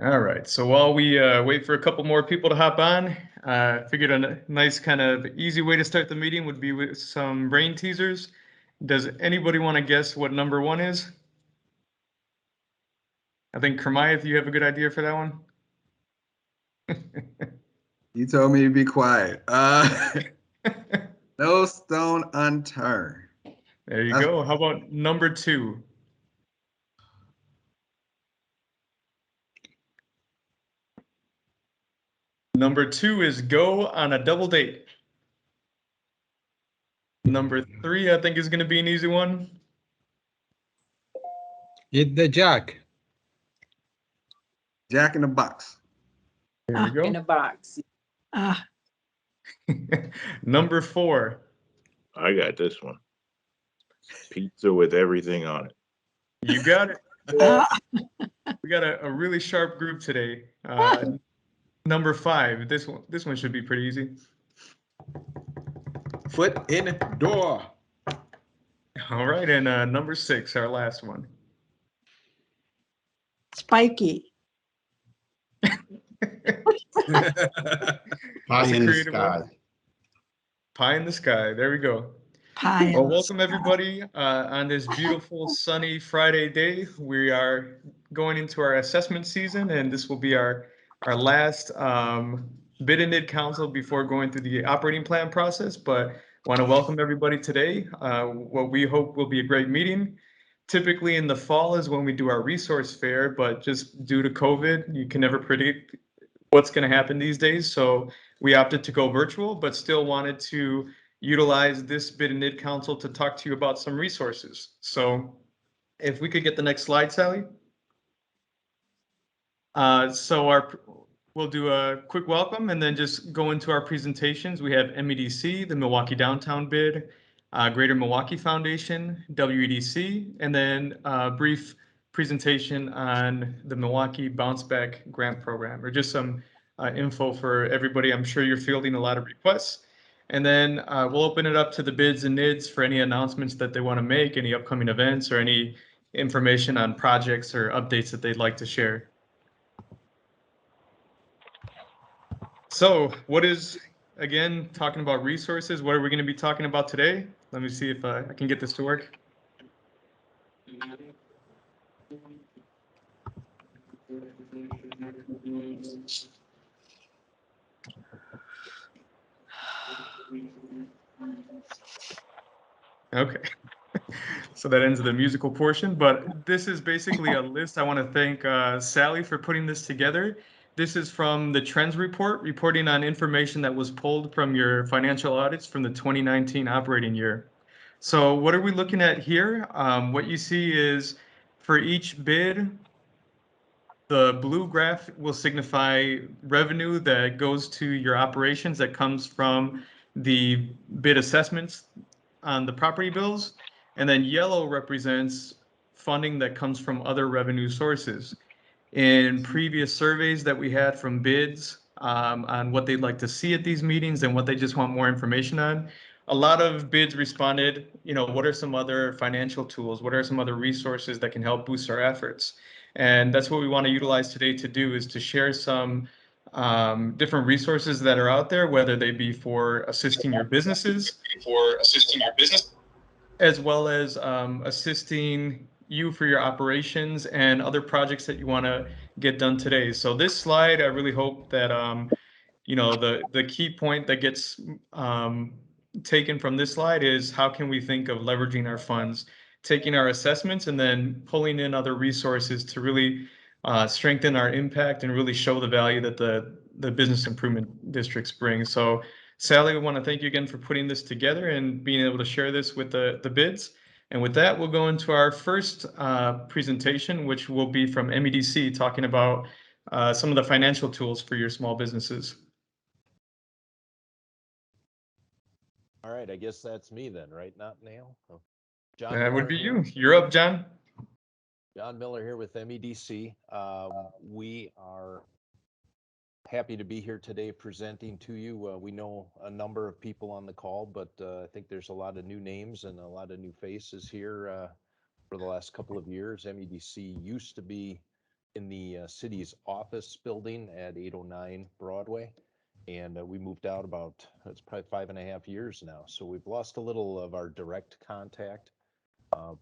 All right. So while we wait for a couple more people to hop on, figured nice kind of easy way to start the meeting would be with some brain teasers. Does anybody want to guess what number one is? I think Kermith, you have a good idea for that one. You told me to be quiet. No stone unturned. There you go. How about number two? Number two is go on a double date. Number three, I think, is going to be an easy one. Hit the jack. Jack in the box. There we go. In a box. Number four. I got this one. Pizza with everything on it. You got it. We got a really sharp group today. Number five. This one should be pretty easy. Foot in door. All right, and number six, our last one. Spiky. Pie in the sky. Pie in the sky. There we go. Pie. Well, welcome everybody on this beautiful sunny Friday day. We are going into our assessment season, and this will be our last bid and NID council before going through the operating plan process. But want to welcome everybody today. What we hope will be a great meeting. Typically in the fall is when we do our resource fair, but just due to COVID, you can never predict what's going to happen these days. So we opted to go virtual, but still wanted to utilize this bid and NID council to talk to you about some resources. So if we could get the next slide, Sally. We'll do a quick welcome and then just go into our presentations. We have MEDC, the Milwaukee Downtown Bid, Greater Milwaukee Foundation, WEDC, and then a brief presentation on the Milwaukee Bounce Back Grant Program, or just some info for everybody. I'm sure you're fielding a lot of requests. And then we'll open it up to the bids and NIDs for any announcements that they want to make, any upcoming events, or any information on projects or updates that they'd like to share. So what is, again, talking about resources, what are we going to be talking about today? Let me see if I can get this to work. Okay, so that ends the musical portion, but this is basically a list. I want to thank Sally for putting this together. This is from the Trends Report, reporting on information that was pulled from your financial audits from the 2019 operating year. So what are we looking at here? What you see is for each bid, the blue graph will signify revenue that goes to your operations that comes from the bid assessments on the property bills. And then yellow represents funding that comes from other revenue sources. In previous surveys that we had from bids on what they'd like to see at these meetings and what they just want more information on, a lot of bids responded, what are some other financial tools? What are some other resources that can help boost our efforts? And that's what we want to utilize today to do, is to share some different resources that are out there, whether they be for assisting your businesses, as well as assisting you for your operations and other projects that you want to get done today. So this slide, I really hope that the key point that gets taken from this slide is how can we think of leveraging our funds, taking our assessments and then pulling in other resources to really strengthen our impact and really show the value that the business improvement districts bring. So Sally, we want to thank you again for putting this together and being able to share this with the bids. And with that, we'll go into our first presentation, which will be from MEDC, talking about some of the financial tools for your small businesses. All right, I guess that's me then, right? Not Neil? Oh. John that would be here. You. You're up, John. John Miller here with MEDC. We are happy to be here today presenting to you. We know a number of people on the call, but I think there's a lot of new names and a lot of new faces here for the last couple of years. MEDC used to be in the city's office building at 809 Broadway. And we moved out about, it's probably 5.5 years now. So we've lost a little of our direct contact,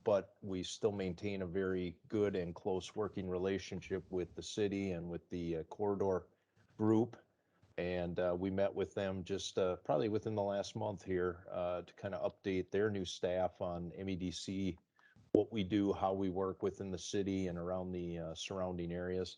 but we still maintain a very good and close working relationship with the city and with the corridor group. And we met with them just probably within the last month here to kind of update their new staff on MEDC, what we do, how we work within the city and around the surrounding areas.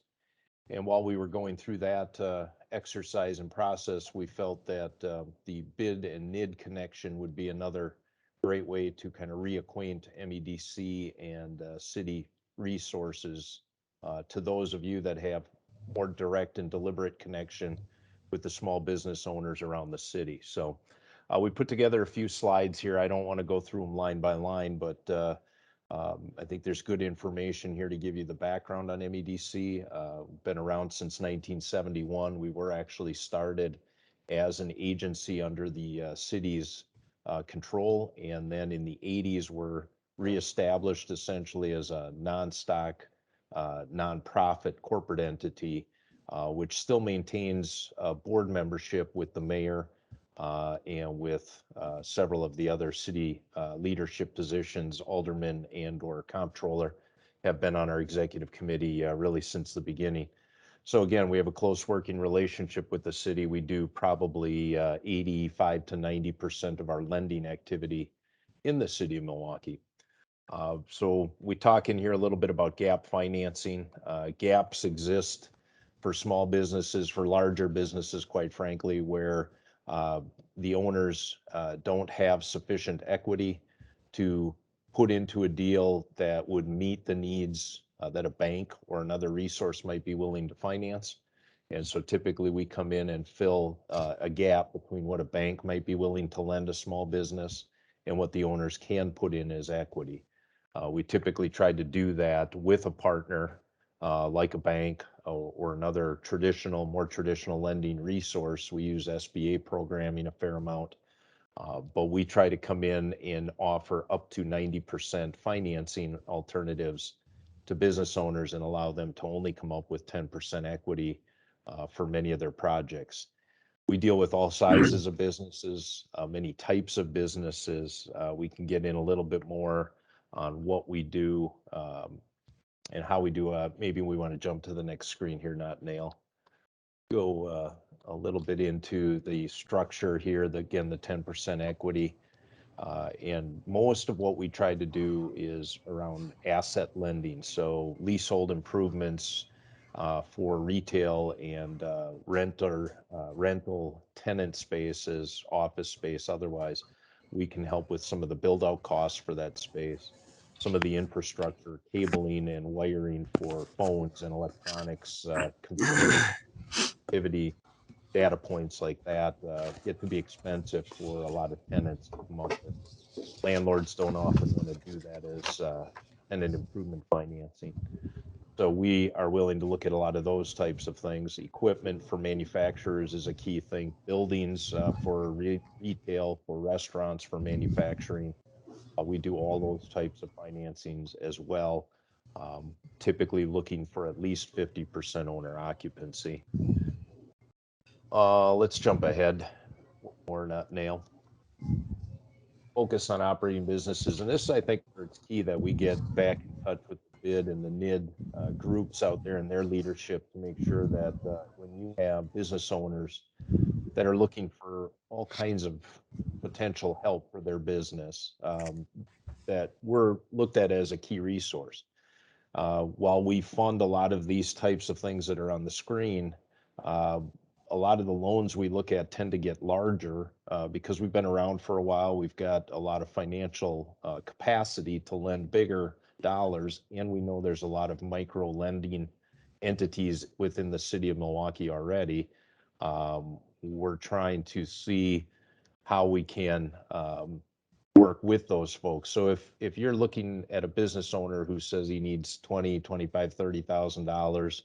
And while we were going through that exercise and process, we felt that the BID and NID connection would be another great way to kind of reacquaint MEDC and city resources to those of you that have more direct and deliberate connection with the small business owners around the city. So we put together a few slides here. I don't want to go through them line by line, but I think there's good information here to give you the background on MEDC. Been around since 1971. We were actually started as an agency under the city's control, and then in the 80s were reestablished essentially as a non-stock, nonprofit corporate entity, which still maintains board membership with the mayor and with several of the other city leadership positions. Alderman and or comptroller have been on our executive committee really since the beginning. So again, we have a close working relationship with the city. We do probably 85 to 90% of our lending activity in the city of Milwaukee. So we talk in here a little bit about gap financing. Gaps exist for small businesses, for larger businesses, quite frankly, where the owners don't have sufficient equity to put into a deal that would meet the needs that a bank or another resource might be willing to finance. And so typically we come in and fill a gap between what a bank might be willing to lend a small business and what the owners can put in as equity. We typically try to do that with a partner like a bank or another more traditional lending resource. We use SBA programming a fair amount, but we try to come in and offer up to 90% financing alternatives to business owners and allow them to only come up with 10% equity for many of their projects. We deal with all sizes of businesses, many types of businesses. We can get in a little bit more on what we do and how we do. Maybe we want to jump to the next screen here, not Nail. Go a little bit into the structure here, again, the 10% equity. And most of what we try to do is around asset lending. So leasehold improvements for retail and rental tenant spaces, office space, otherwise. We can help with some of the build out costs for that space, some of the infrastructure, cabling and wiring for phones and electronics, connectivity, data points like that get to be expensive for a lot of tenants to come up with. Landlords don't often want to do that as tenant improvement financing. So we are willing to look at a lot of those types of things. Equipment for manufacturers is a key thing. Buildings for retail, for restaurants, for manufacturing. We do all those types of financings as well. Typically looking for at least 50% owner occupancy. Let's jump ahead. Or not Nail. Focus on operating businesses. And this, I think, it's key that we get back in touch with the BID and the NID groups out there and their leadership to make sure that when you have business owners that are looking for all kinds of potential help for their business, that we're looked at as a key resource. While we fund a lot of these types of things that are on the screen, a lot of the loans we look at tend to get larger because we've been around for a while. We've got a lot of financial capacity to lend bigger dollars, and we know there's a lot of micro lending entities within the city of Milwaukee already. We're trying to see how we can work with those folks. So if you're looking at a business owner who says he needs $20,000, $25,000, $30,000,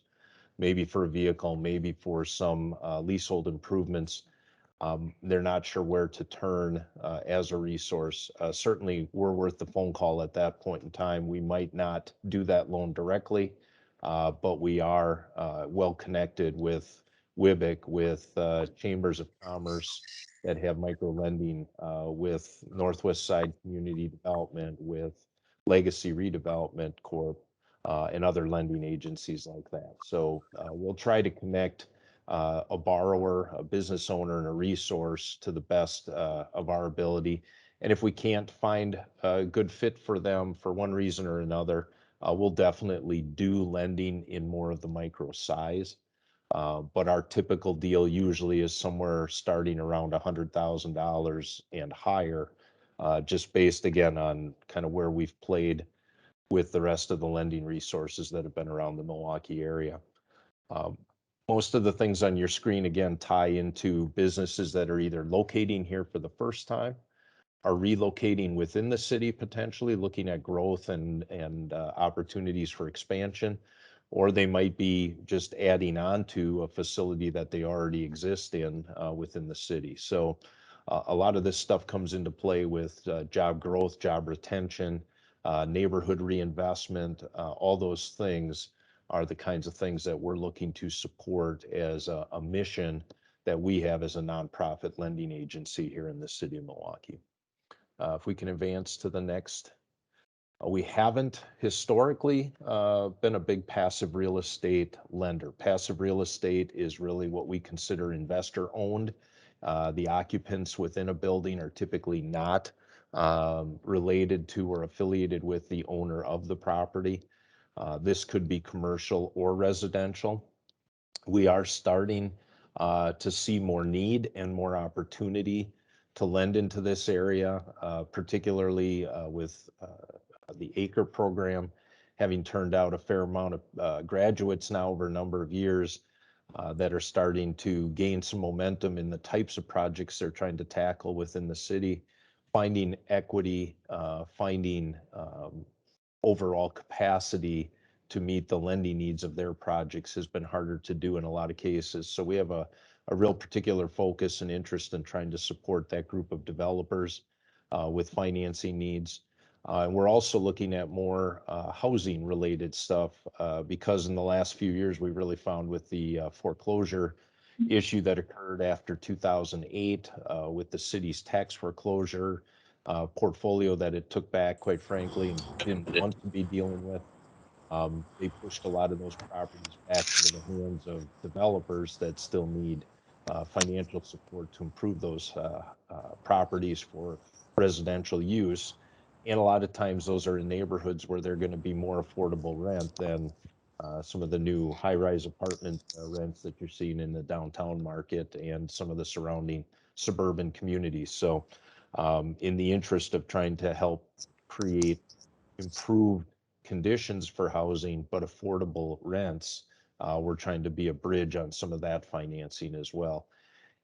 maybe for a vehicle, maybe for some leasehold improvements, they're not sure where to turn as a resource. Certainly, we're worth the phone call at that point in time. We might not do that loan directly, but we are well connected with WIBIC, with chambers of commerce that have micro lending, with Northwest Side Community Development, with Legacy Redevelopment Corp, and other lending agencies like that. So we'll try to connect a borrower, a business owner, and a resource to the best of our ability. And if we can't find a good fit for them for one reason or another, we'll definitely do lending in more of the micro size. But our typical deal usually is somewhere starting around $100,000 and higher, just based again on kind of where we've played with the rest of the lending resources that have been around the Milwaukee area. Um, Most of the things on your screen, again, tie into businesses that are either locating here for the first time, are relocating within the city, potentially looking at growth and opportunities for expansion, or they might be just adding on to a facility that they already exist in within the city. So a lot of this stuff comes into play with job growth, job retention, neighborhood reinvestment. All those things are the kinds of things that we're looking to support as a mission that we have as a nonprofit lending agency here in the city of Milwaukee. If we can advance to the next. We haven't historically been a big passive real estate lender. Passive real estate is really what we consider investor owned. The occupants within a building are typically not related to or affiliated with the owner of the property. This could be commercial or residential. We are starting to see more need and more opportunity to lend into this area, particularly with the ACRE program having turned out a fair amount of graduates now over a number of years that are starting to gain some momentum in the types of projects they're trying to tackle within the city, finding equity, finding overall capacity to meet the lending needs of their projects has been harder to do in a lot of cases. So we have a real particular focus and interest in trying to support that group of developers with financing needs. And we're also looking at more housing related stuff because in the last few years, we really found with the foreclosure issue that occurred after 2008 with the city's tax foreclosure portfolio that it took back, quite frankly, and didn't want to be dealing with. They pushed a lot of those properties back into the hands of developers that still need financial support to improve those properties for residential use. And a lot of times those are in neighborhoods where they're going to be more affordable rent than some of the new high-rise apartment rents that you're seeing in the downtown market and some of the surrounding suburban communities. So in the interest of trying to help create improved conditions for housing, but affordable rents, we're trying to be a bridge on some of that financing as well.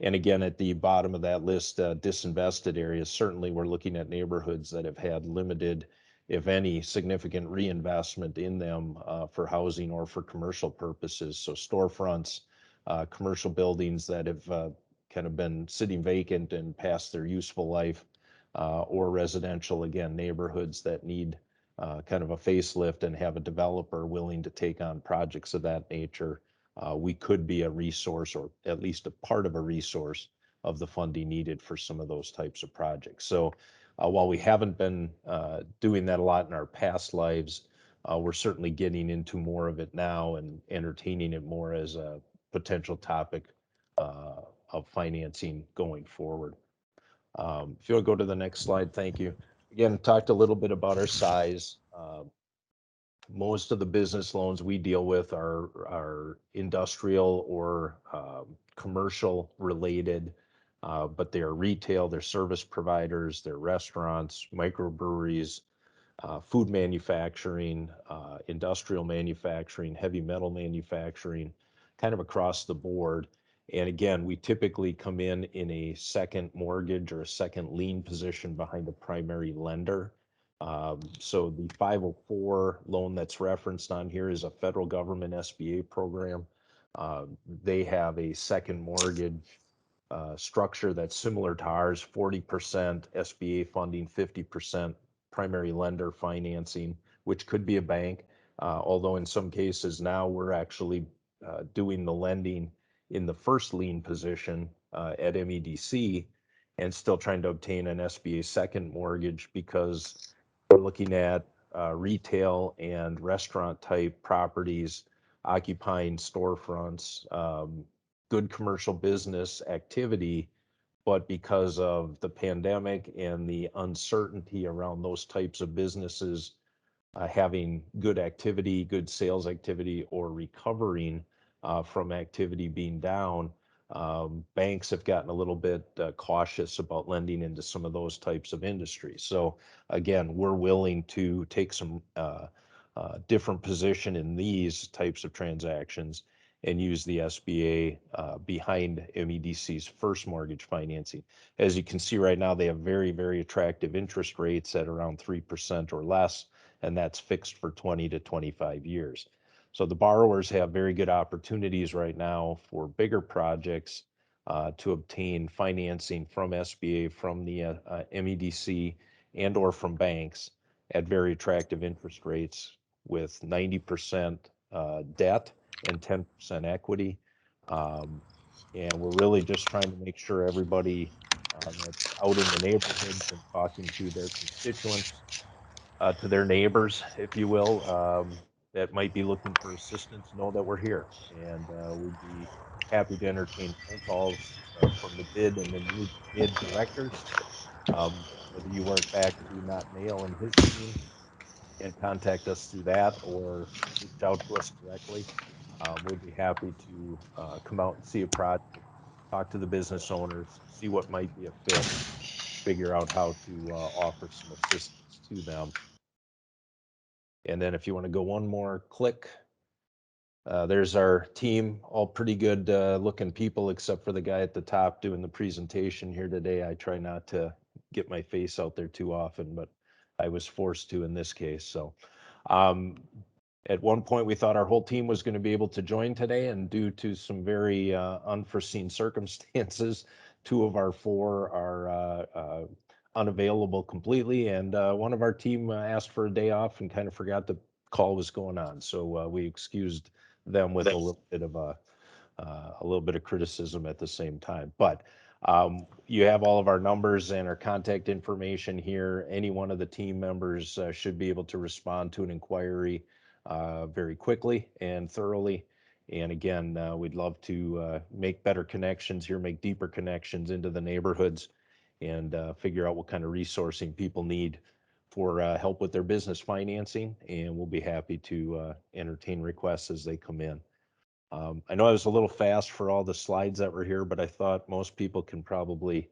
And again, at the bottom of that list, disinvested areas, certainly we're looking at neighborhoods that have had limited, if any, significant reinvestment in them for housing or for commercial purposes. So storefronts, commercial buildings that have kind of been sitting vacant and past their useful life, or residential, again, neighborhoods that need kind of a facelift and have a developer willing to take on projects of that nature. We could be a resource or at least a part of a resource of the funding needed for some of those types of projects. So while we haven't been doing that a lot in our past lives, we're certainly getting into more of it now and entertaining it more as a potential topic of financing going forward. If you'll go to the next slide, thank you. Again, talked a little bit about our size. Most of the business loans we deal with are industrial or commercial related, but they're retail, they're service providers, they're restaurants, microbreweries, food manufacturing, industrial manufacturing, heavy metal manufacturing, kind of across the board. And again, we typically come in a second mortgage or a second lien position behind a primary lender. So the 504 loan that's referenced on here is a federal government SBA program. They have a second mortgage structure that's similar to ours, 40% SBA funding, 50% primary lender financing, which could be a bank. Although in some cases now we're actually doing the lending in the first lien position at MEDC and still trying to obtain an SBA second mortgage because we're looking at retail and restaurant type properties occupying storefronts, good commercial business activity, but because of the pandemic and the uncertainty around those types of businesses having good activity, good sales activity, or recovering from activity being down, banks have gotten a little bit cautious about lending into some of those types of industries. So again, we're willing to take some different position in these types of transactions and use the SBA behind MEDC's first mortgage financing. As you can see right now, they have very, very attractive interest rates at around 3% or less, and that's fixed for 20 to 25 years. So the borrowers have very good opportunities right now for bigger projects to obtain financing from SBA, from the MEDC, and or from banks at very attractive interest rates with 90% debt and 10% equity. And we're really just trying to make sure everybody that's out in the neighborhoods and talking to their constituents, to their neighbors, if you will, that might be looking for assistance, know that we're here. And we'd be happy to entertain phone calls from the bid and the mid directors. Whether you work back to Not Nail and his team and contact us through that or reach out to us directly. We'd be happy to come out and see a project, talk to the business owners, see what might be a fit, figure out how to offer some assistance to them. And then if you want to go one more click, there's our team, all pretty good looking people, except for the guy at the top doing the presentation here today. I try not to get my face out there too often, but I was forced to in this case. So at one point we thought our whole team was going to be able to join today, and due to some very unforeseen circumstances, 2 of our 4 are unavailable completely, and one of our team asked for a day off and kind of forgot the call was going on. So we excused them with a little bit of criticism at the same time. But you have all of our numbers and our contact information here. Any one of the team members should be able to respond to an inquiry very quickly and thoroughly. And again, we'd love to make better connections here, make deeper connections into the neighborhoods, and figure out what kind of resourcing people need for help with their business financing. And we'll be happy to entertain requests as they come in. I know I was a little fast for all the slides that were here, but I thought most people can probably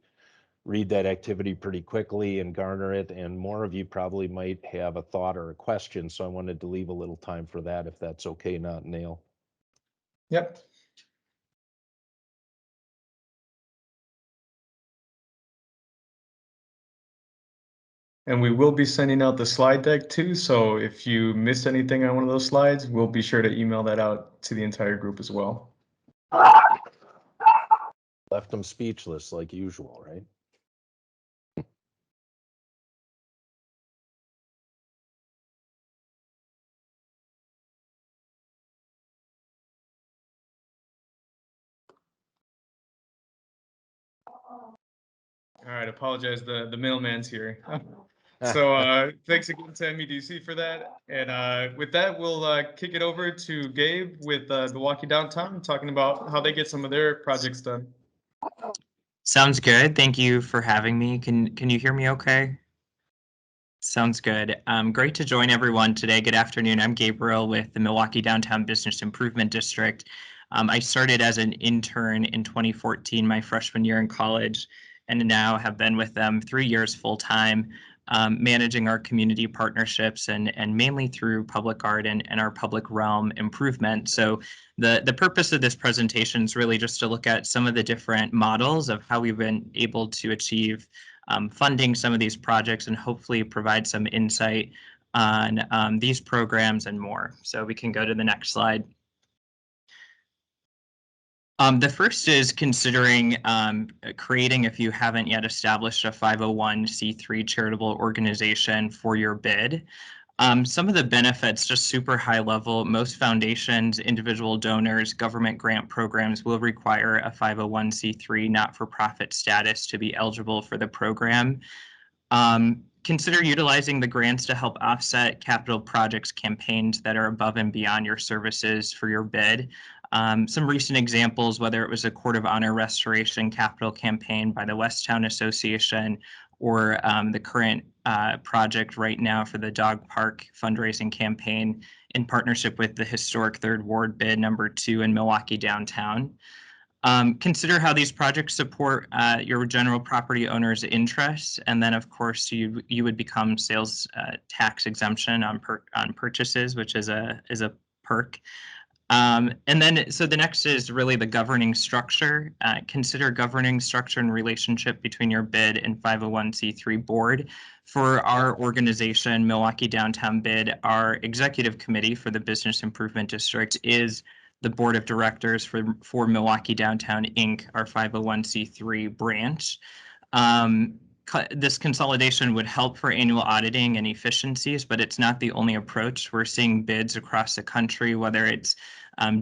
read that activity pretty quickly and garner it, and more of you probably might have a thought or a question, so I wanted to leave a little time for that, if that's okay, Not Nail. Yep. And we will be sending out the slide deck too, so if you missed anything on one of those slides, we'll be sure to email that out to the entire group as well. Left them speechless like usual, right? All right, apologize, the mailman's here. So thanks again to MEDC for that. And with that, we'll kick it over to Gabe with Milwaukee Downtown, talking about how they get some of their projects done. Sounds good. Thank you for having me. Can you hear me okay? Sounds good. Great to join everyone today. Good afternoon. I'm Gabriel with the Milwaukee Downtown Business Improvement District. I started as an intern in 2014, my freshman year in college, and now have been with them 3 years full-time, managing our community partnerships and mainly through public art and our public realm improvement. So the purpose of this presentation is really just to look at some of the different models of how we've been able to achieve funding some of these projects and hopefully provide some insight on these programs and more. So we can go to the next slide. The first is considering creating, if you haven't yet established a 501c3 charitable organization for your bid. Some of the benefits, just super high level, most foundations, individual donors, government grant programs will require a 501c3 not-for-profit status to be eligible for the program. Consider utilizing the grants to help offset capital projects campaigns that are above and beyond your services for your bid. Some recent examples, whether it was a Court of Honor Restoration capital campaign by the Westown Association, or the current project right now for the dog park fundraising campaign in partnership with the historic Third Ward bid number 2 in Milwaukee downtown. Consider how these projects support your general property owner's interests, and then of course you would become sales tax exemption on purchases, which is a perk. And then, so the next is really the governing structure. Consider governing structure and relationship between your bid and 501c3 board. For our organization, Milwaukee Downtown Bid, our executive committee for the Business Improvement District is the board of directors for Milwaukee Downtown Inc., our 501c3 branch. This consolidation would help for annual auditing and efficiencies, but it's not the only approach. We're seeing bids across the country, whether it's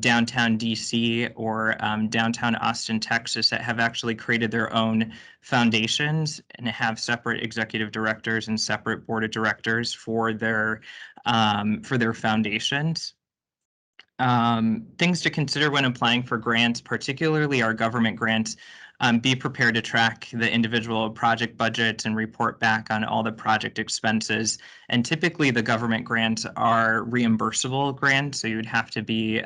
downtown DC or downtown Austin, Texas, that have actually created their own foundations and have separate executive directors and separate board of directors for their foundations. Things to consider when applying for grants, particularly our government grants. Be prepared to track the individual project budgets and report back on all the project expenses. And typically the government grants are reimbursable grants, so you would have to be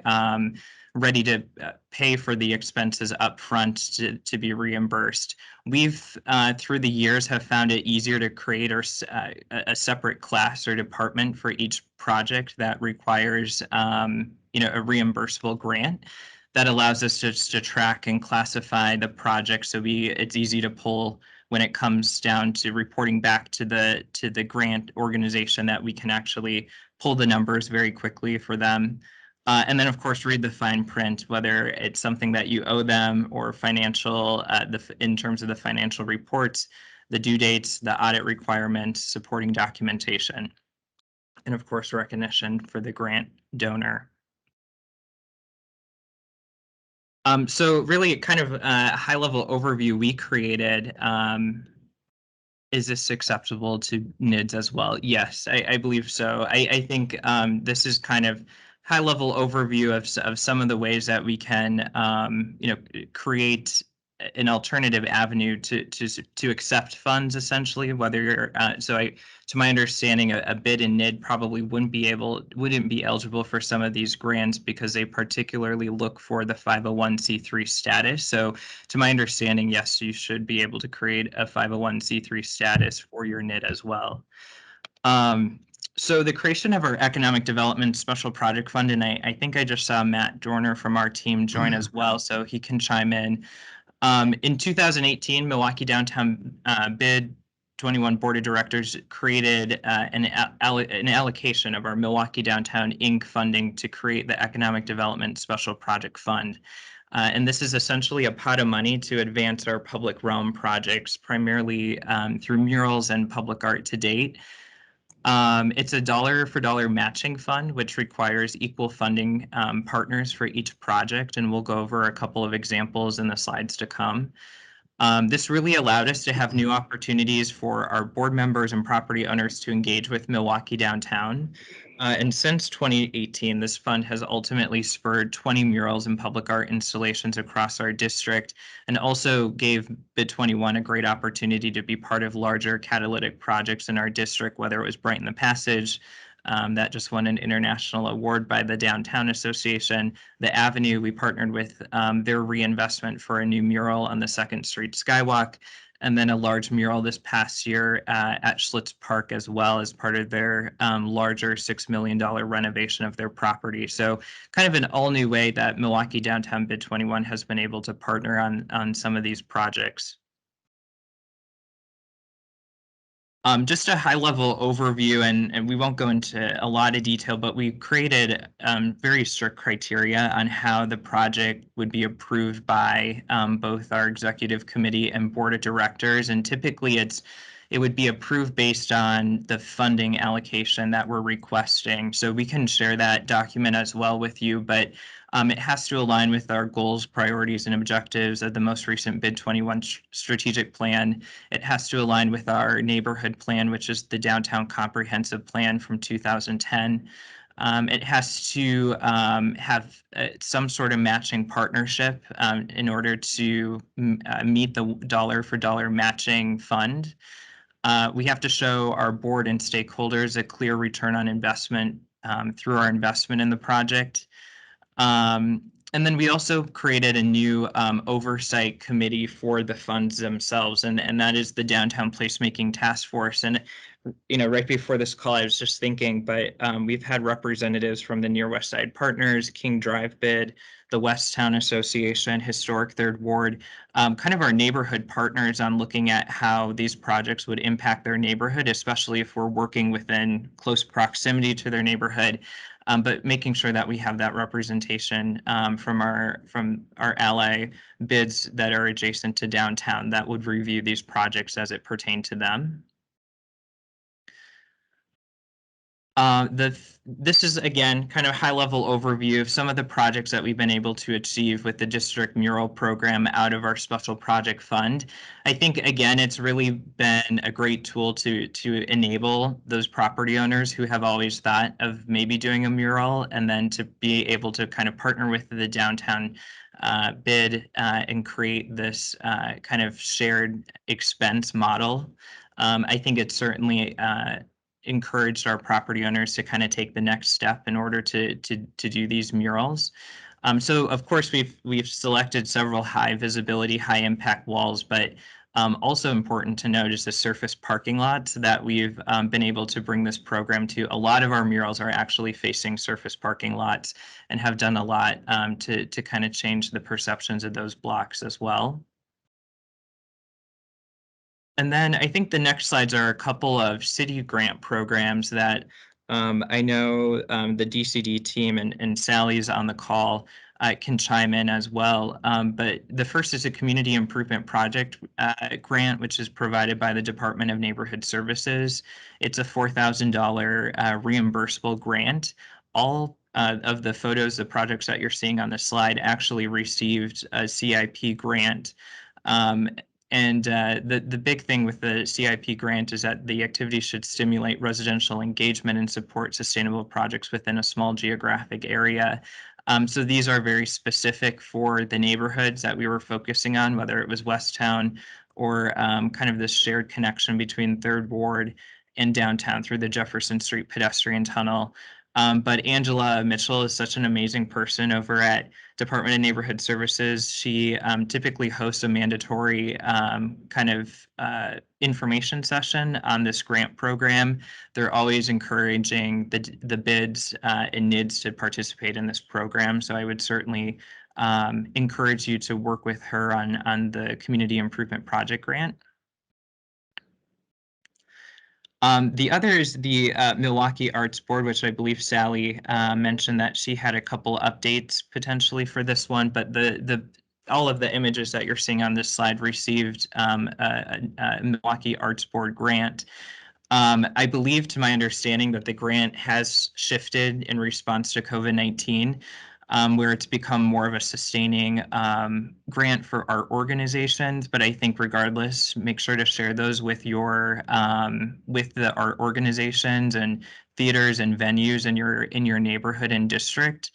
ready to pay for the expenses up front to be reimbursed. We've, through the years, have found it easier to create a separate class or department for each project that requires a reimbursable grant. That allows us to track and classify the project, so it's easy to pull when it comes down to reporting back to the grant organization, that we can actually pull the numbers very quickly for them. And then, of course, read the fine print, whether it's something that you owe them or financial, in terms of the financial reports, the due dates, the audit requirements, supporting documentation, and of course, recognition for the grant donor. So really kind of a high-level overview we created. Is this acceptable to NIDs as well? Yes, I believe so. I think this is kind of high-level overview of some of the ways that we can create an alternative avenue to accept funds, essentially. Whether you're to my understanding, a bid in NID probably wouldn't be eligible for some of these grants because they particularly look for the 501c3 status. So to my understanding, yes, you should be able to create a 501c3 status for your NID as well. So the creation of our Economic Development Special Project Fund, and I think I just saw Matt Dorner from our team join as well, so he can chime in. In 2018, Milwaukee Downtown Bid 21 Board of Directors created an allocation of our Milwaukee Downtown Inc. funding to create the Economic Development Special Project Fund. And this is essentially a pot of money to advance our public realm projects, primarily through murals and public art to date. It's a dollar-for-dollar matching fund, which requires equal funding partners for each project, and we'll go over a couple of examples in the slides to come. This really allowed us to have new opportunities for our board members and property owners to engage with Milwaukee Downtown. And since 2018, this fund has ultimately spurred 20 murals and public art installations across our district, and also gave Bid 21 a great opportunity to be part of larger catalytic projects in our district, whether it was Brighten the Passage, that just won an international award by the Downtown Association. The Avenue, we partnered with their reinvestment for a new mural on the 2nd Street Skywalk, and then a large mural this past year at Schlitz Park as well, as part of their larger $6 million renovation of their property. So kind of an all-new way that Milwaukee Downtown Bid 21 has been able to partner on some of these projects. Just a high-level overview, and we won't go into a lot of detail, but we created very strict criteria on how the project would be approved by both our executive committee and board of directors. And typically, it's it would be approved based on the funding allocation that we're requesting. So we can share that document as well with you, but it has to align with our goals, priorities, and objectives of the most recent Bid 21 strategic plan. It has to align with our neighborhood plan, which is the Downtown Comprehensive Plan from 2010. It has to have some sort of matching partnership in order to meet the dollar for dollar matching fund. We have to show our board and stakeholders a clear return on investment through our investment in the project. And then we also created a new oversight committee for the funds themselves, and that is the Downtown Placemaking Task Force. And right before this call, I was just thinking, but we've had representatives from the Near West Side Partners, King Drive Bid, the Westown Association, Historic Third Ward, kind of our neighborhood partners on looking at how these projects would impact their neighborhood, especially if we're working within close proximity to their neighborhood. But making sure that we have that representation from our ally bids that are adjacent to downtown that would review these projects as it pertained to them. This is, again, kind of high-level overview of some of the projects that we've been able to achieve with the district mural program out of our special project fund. I think, again, it's really been a great tool to enable those property owners who have always thought of maybe doing a mural, and then to be able to kind of partner with the downtown bid and create this kind of shared expense model. I think it's certainly encouraged our property owners to kind of take the next step in order to do these murals. So of course we've selected several high visibility, high impact walls, but also important to note is the surface parking lots that we've been able to bring this program to. A lot of our murals are actually facing surface parking lots and have done a lot to kind of change the perceptions of those blocks as well. And then I think the next slides are a couple of city grant programs that I know the DCD team and Sally's on the call can chime in as well. But the first is a community improvement project grant, which is provided by the Department of Neighborhood Services. It's a $4,000 reimbursable grant. All of the photos, the projects that you're seeing on the slide actually received a CIP grant. And the big thing with the CIP grant is that the activity should stimulate residential engagement and support sustainable projects within a small geographic area. So these are very specific for the neighborhoods that we were focusing on, whether it was Westown or kind of this shared connection between Third Ward and downtown through the Jefferson Street pedestrian tunnel. But Angela Mitchell is such an amazing person over at Department of Neighborhood Services. She typically hosts a mandatory kind of information session on this grant program. They're always encouraging the bids and NIDs to participate in this program. So I would certainly encourage you to work with her on the Community Improvement Project grant. The other is the Milwaukee Arts Board, which I believe Sally mentioned that she had a couple updates potentially for this one, but all of the images that you're seeing on this slide received a Milwaukee Arts Board grant. I believe, to my understanding, that the grant has shifted in response to COVID-19. Where it's become more of a sustaining grant for art organizations. But I think regardless, make sure to share those with your with the art organizations and theaters and venues in your neighborhood and district.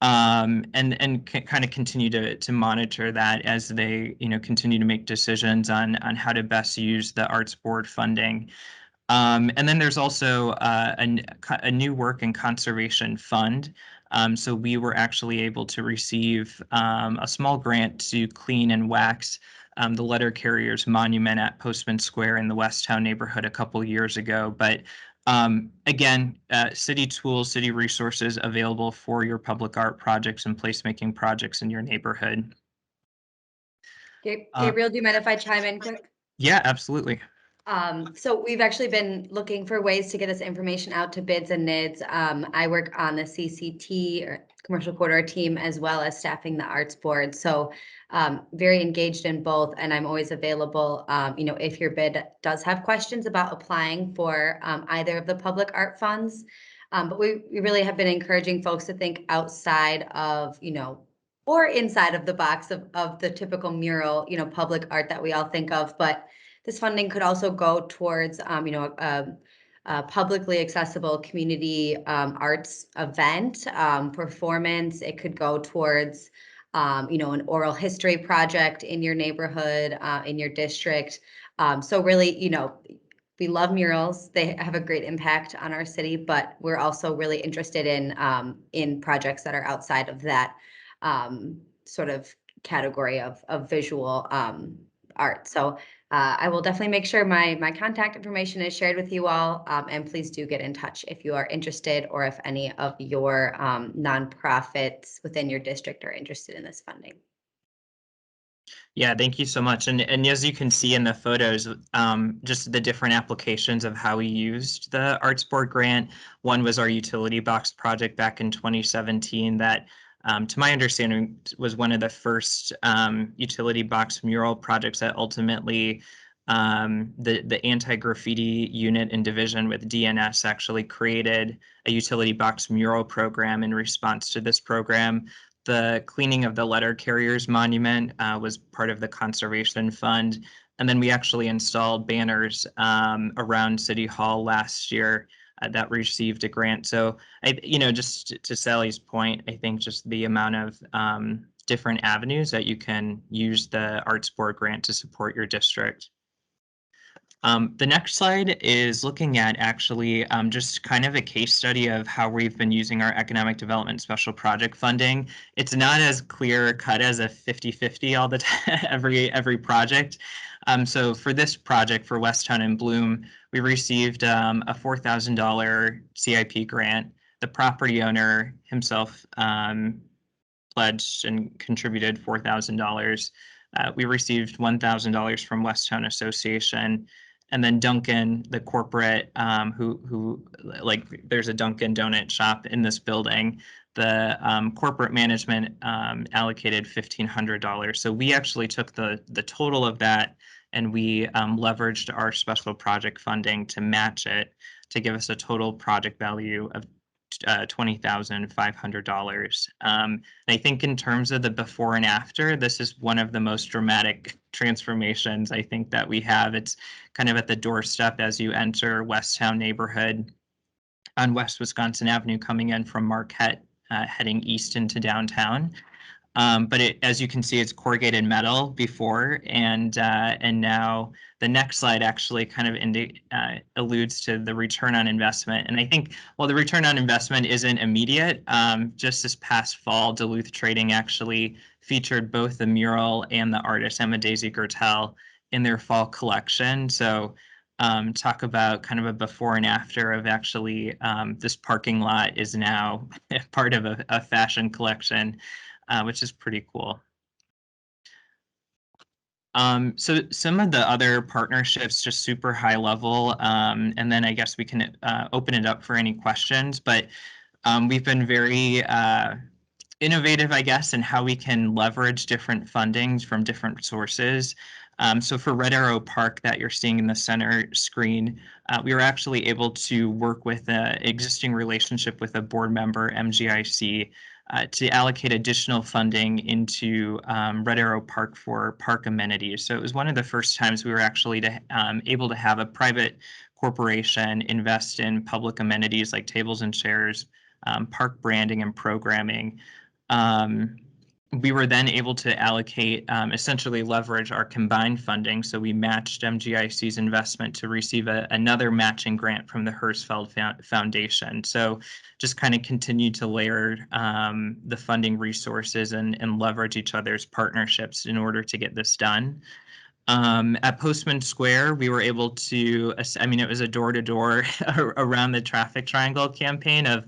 And kind of continue to monitor that as they continue to make decisions on how to best use the Arts Board funding. And then there's also a new work and conservation fund. So we were actually able to receive a small grant to clean and wax the letter carrier's monument at Postman Square in the Westown neighborhood a couple years ago. But again, city tools, city resources available for your public art projects and placemaking projects in your neighborhood. Gabriel, do you mind if I chime in quick? Yeah, absolutely. So we've actually been looking for ways to get this information out to bids and NIDs. I work on the CCT or commercial corridor team, as well as staffing the arts board. So very engaged in both, and I'm always available, if your bid does have questions about applying for either of the public art funds. But we really have been encouraging folks to think outside of, or inside of the box of the typical mural, public art that we all think of. But this funding could also go towards, publicly accessible community arts event, performance. It could go towards, an oral history project in your neighborhood, in your district. So really, we love murals. They have a great impact on our city, but we're also really interested in projects that are outside of that sort of category of visual art. So I will definitely make sure my contact information is shared with you all, and please do get in touch if you are interested, or if any of your nonprofits within your district are interested in this funding. Yeah, thank you so much. And as you can see in the photos, just the different applications of how we used the Arts Board grant. One was our utility box project back in 2017 that, to my understanding, was one of the first utility box mural projects that ultimately the anti-graffiti unit and division with DNS actually created a utility box mural program in response to this program. The cleaning of the letter carriers monument was part of the conservation fund. And then we actually installed banners around City Hall last year that received a grant. So, just to Sally's point, I think just the amount of different avenues that you can use the Arts Board grant to support your district. The next slide is looking at actually just kind of a case study of how we've been using our economic development special project funding. It's not as clear cut as a 50-50 all the time, every project. So for this project for Westown and Bloom, we received a $4,000 CIP grant. The property owner himself pledged and contributed $4,000. We received $1,000 from Westown Association. And then Dunkin', the corporate, who there's a Dunkin' donut shop in this building. The corporate management allocated $1,500. So we actually took the total of that, and we leveraged our special project funding to match it to give us a total project value of $20,500. And I think in terms of the before and after, this is one of the most dramatic transformations I think that we have. It's kind of at the doorstep as you enter Westown neighborhood on West Wisconsin Avenue coming in from Marquette, heading east into downtown. But as you can see, it's corrugated metal before, and now the next slide actually kind of alludes to the return on investment. And I think while the return on investment isn't immediate, just this past fall, Duluth Trading actually featured both the mural and the artist Emma Daisy Gertel in their fall collection. So talk about kind of a before and after of actually this parking lot is now part of a fashion collection. Which is pretty cool. So some of the other partnerships, just super high level, and then I guess we can open it up for any questions, but we've been very innovative, I guess, in how we can leverage different fundings from different sources. So for Red Arrow Park that you're seeing in the center screen, we were actually able to work with an existing relationship with a board member, MGIC, to allocate additional funding into Red Arrow Park for park amenities. So it was one of the first times we were actually able to have a private corporation invest in public amenities like tables and chairs, park branding and programming. We were then able to allocate, essentially leverage our combined funding. So we matched MGIC's investment to receive another matching grant from the Hersfeld Foundation. So just kind of continue to layer the funding resources and leverage each other's partnerships in order to get this done. At Postman Square, we were able to, it was a door-to-door around the traffic triangle campaign of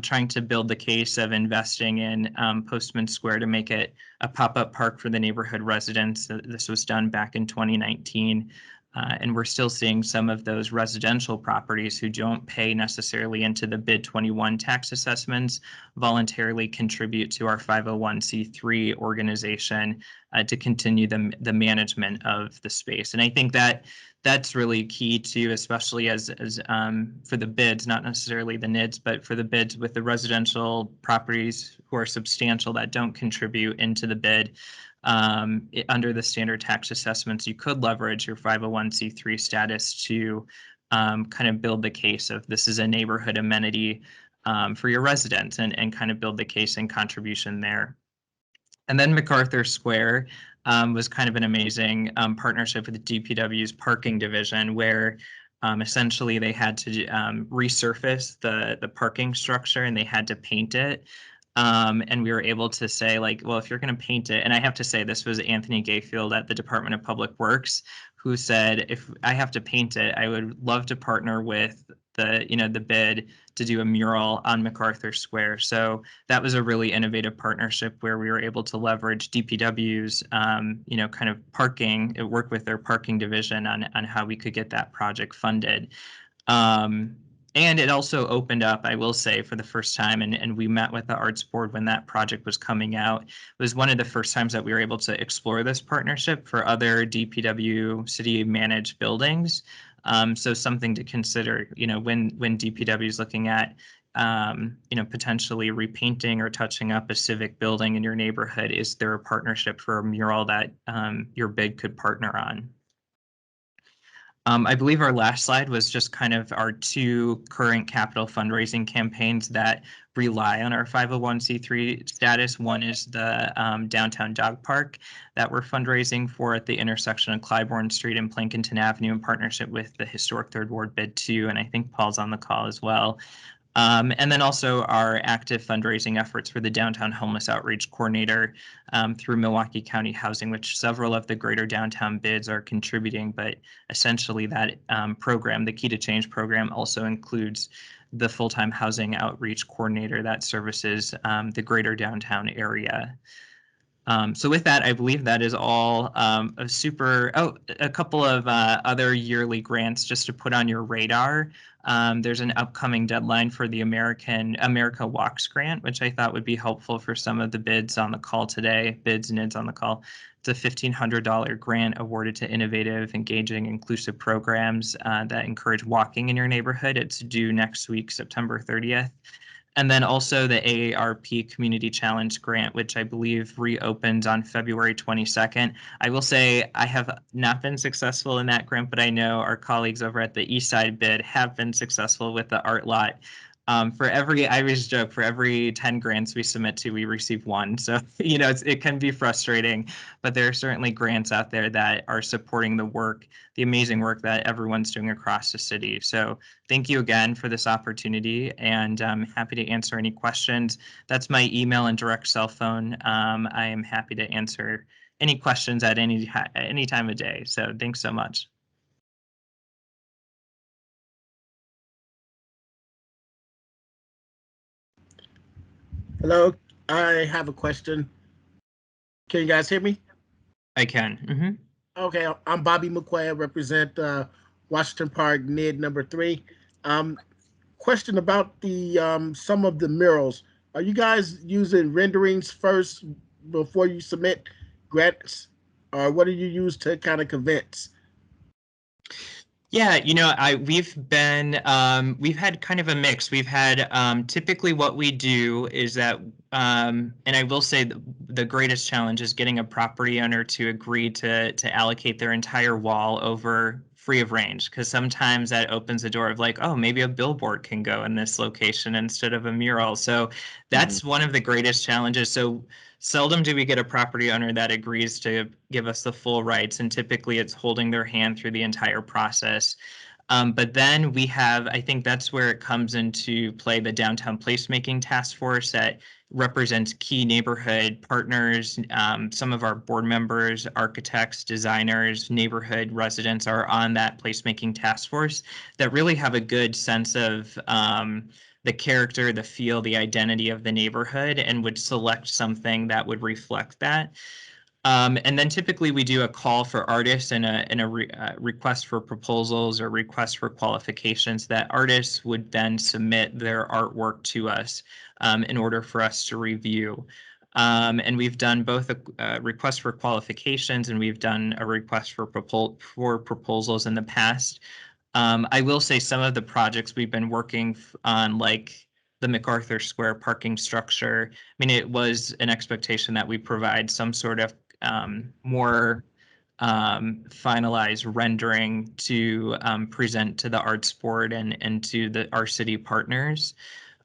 trying to build the case of investing in Postman Square to make it a pop-up park for the neighborhood residents. This was done back in 2019. And we're still seeing some of those residential properties who don't pay necessarily into the bid 21 tax assessments voluntarily contribute to our 501c3 organization to continue the management of the space. And I think that that's really key too, especially as for the bids, not necessarily the NIDs, but for the bids with the residential properties who are substantial that don't contribute into the bid. Under the standard tax assessments, you could leverage your 501c3 status to kind of build the case of this is a neighborhood amenity for your residents and kind of build the case and contribution there. And then MacArthur Square was kind of an amazing partnership with the DPW's parking division where essentially they had to resurface the parking structure and they had to paint it. And we were able to say like, well, if you're going to paint it, and I have to say this was Anthony Gayfield at the Department of Public Works, who said, if I have to paint it, I would love to partner with the bid to do a mural on MacArthur Square. So that was a really innovative partnership where we were able to leverage DPW's, kind of parking, work with their parking division on how we could get that project funded. And it also opened up, I will say, for the first time, and we met with the Arts Board when that project was coming out. It was one of the first times that we were able to explore this partnership for other DPW city-managed buildings. So something to consider, when DPW is looking at, potentially repainting or touching up a civic building in your neighborhood, is there a partnership for a mural that your bid could partner on? I believe our last slide was just kind of our two current capital fundraising campaigns that rely on our 501c3 status. One is the downtown dog park that we're fundraising for at the intersection of Clybourne Street and Plankinton Avenue in partnership with the Historic Third Ward Bid 2, and I think Paul's on the call as well. And then also our active fundraising efforts for the Downtown Homeless Outreach Coordinator through Milwaukee County Housing, which several of the greater downtown bids are contributing, but essentially that program, the Key to Change program, also includes the full-time housing outreach coordinator that services the greater downtown area. So with that, I believe that is all a couple of other yearly grants just to put on your radar. There's an upcoming deadline for the America Walks grant, which I thought would be helpful for some of the bids on the call today, bids and NIDs on the call. It's a $1,500 grant awarded to innovative, engaging, inclusive programs that encourage walking in your neighborhood. It's due next week, September 30th. And then also the AARP Community Challenge Grant, which I believe reopens on February 22nd. I will say I have not been successful in that grant, but I know our colleagues over at the Eastside bid have been successful with the art lot. I always joke, for every 10 grants we submit to, we receive one. So, it can be frustrating, but there are certainly grants out there that are supporting the amazing work that everyone's doing across the city. So thank you again for this opportunity, and I'm happy to answer any questions. That's my email and direct cell phone. I am happy to answer any questions at any time of day. So thanks so much. Hello, I have a question. Can you guys hear me? I can. Mm-hmm. Okay, I'm Bobby McQuay. I represent Washington Park NID number 3. Question about the some of the murals. Are you guys using renderings first before you submit grants, or what do you use to kind of convince? Yeah, we've had kind of a mix. We've had typically what we do is that, and I will say the greatest challenge is getting a property owner to agree to allocate their entire wall over free of range, because sometimes that opens the door of like, oh, maybe a billboard can go in this location instead of a mural. So that's one of the greatest challenges. So seldom do we get a property owner that agrees to give us the full rights, and typically it's holding their hand through the entire process. But then we have, I think that's where it comes into play, the Downtown Placemaking Task Force that represents key neighborhood partners. Some of our board members, architects, designers, neighborhood residents are on that placemaking task force that really have a good sense of the character, the feel, the identity of the neighborhood, and would select something that would reflect that. And then typically we do a call for artists and a request for proposals or request for qualifications that artists would then submit their artwork to us in order for us to review. And we've done both a request for qualifications and we've done a request for proposals in the past. I will say some of the projects we've been working on, like the MacArthur Square parking structure, I mean, it was an expectation that we provide some sort of more finalized rendering to present to the arts board and to our city partners.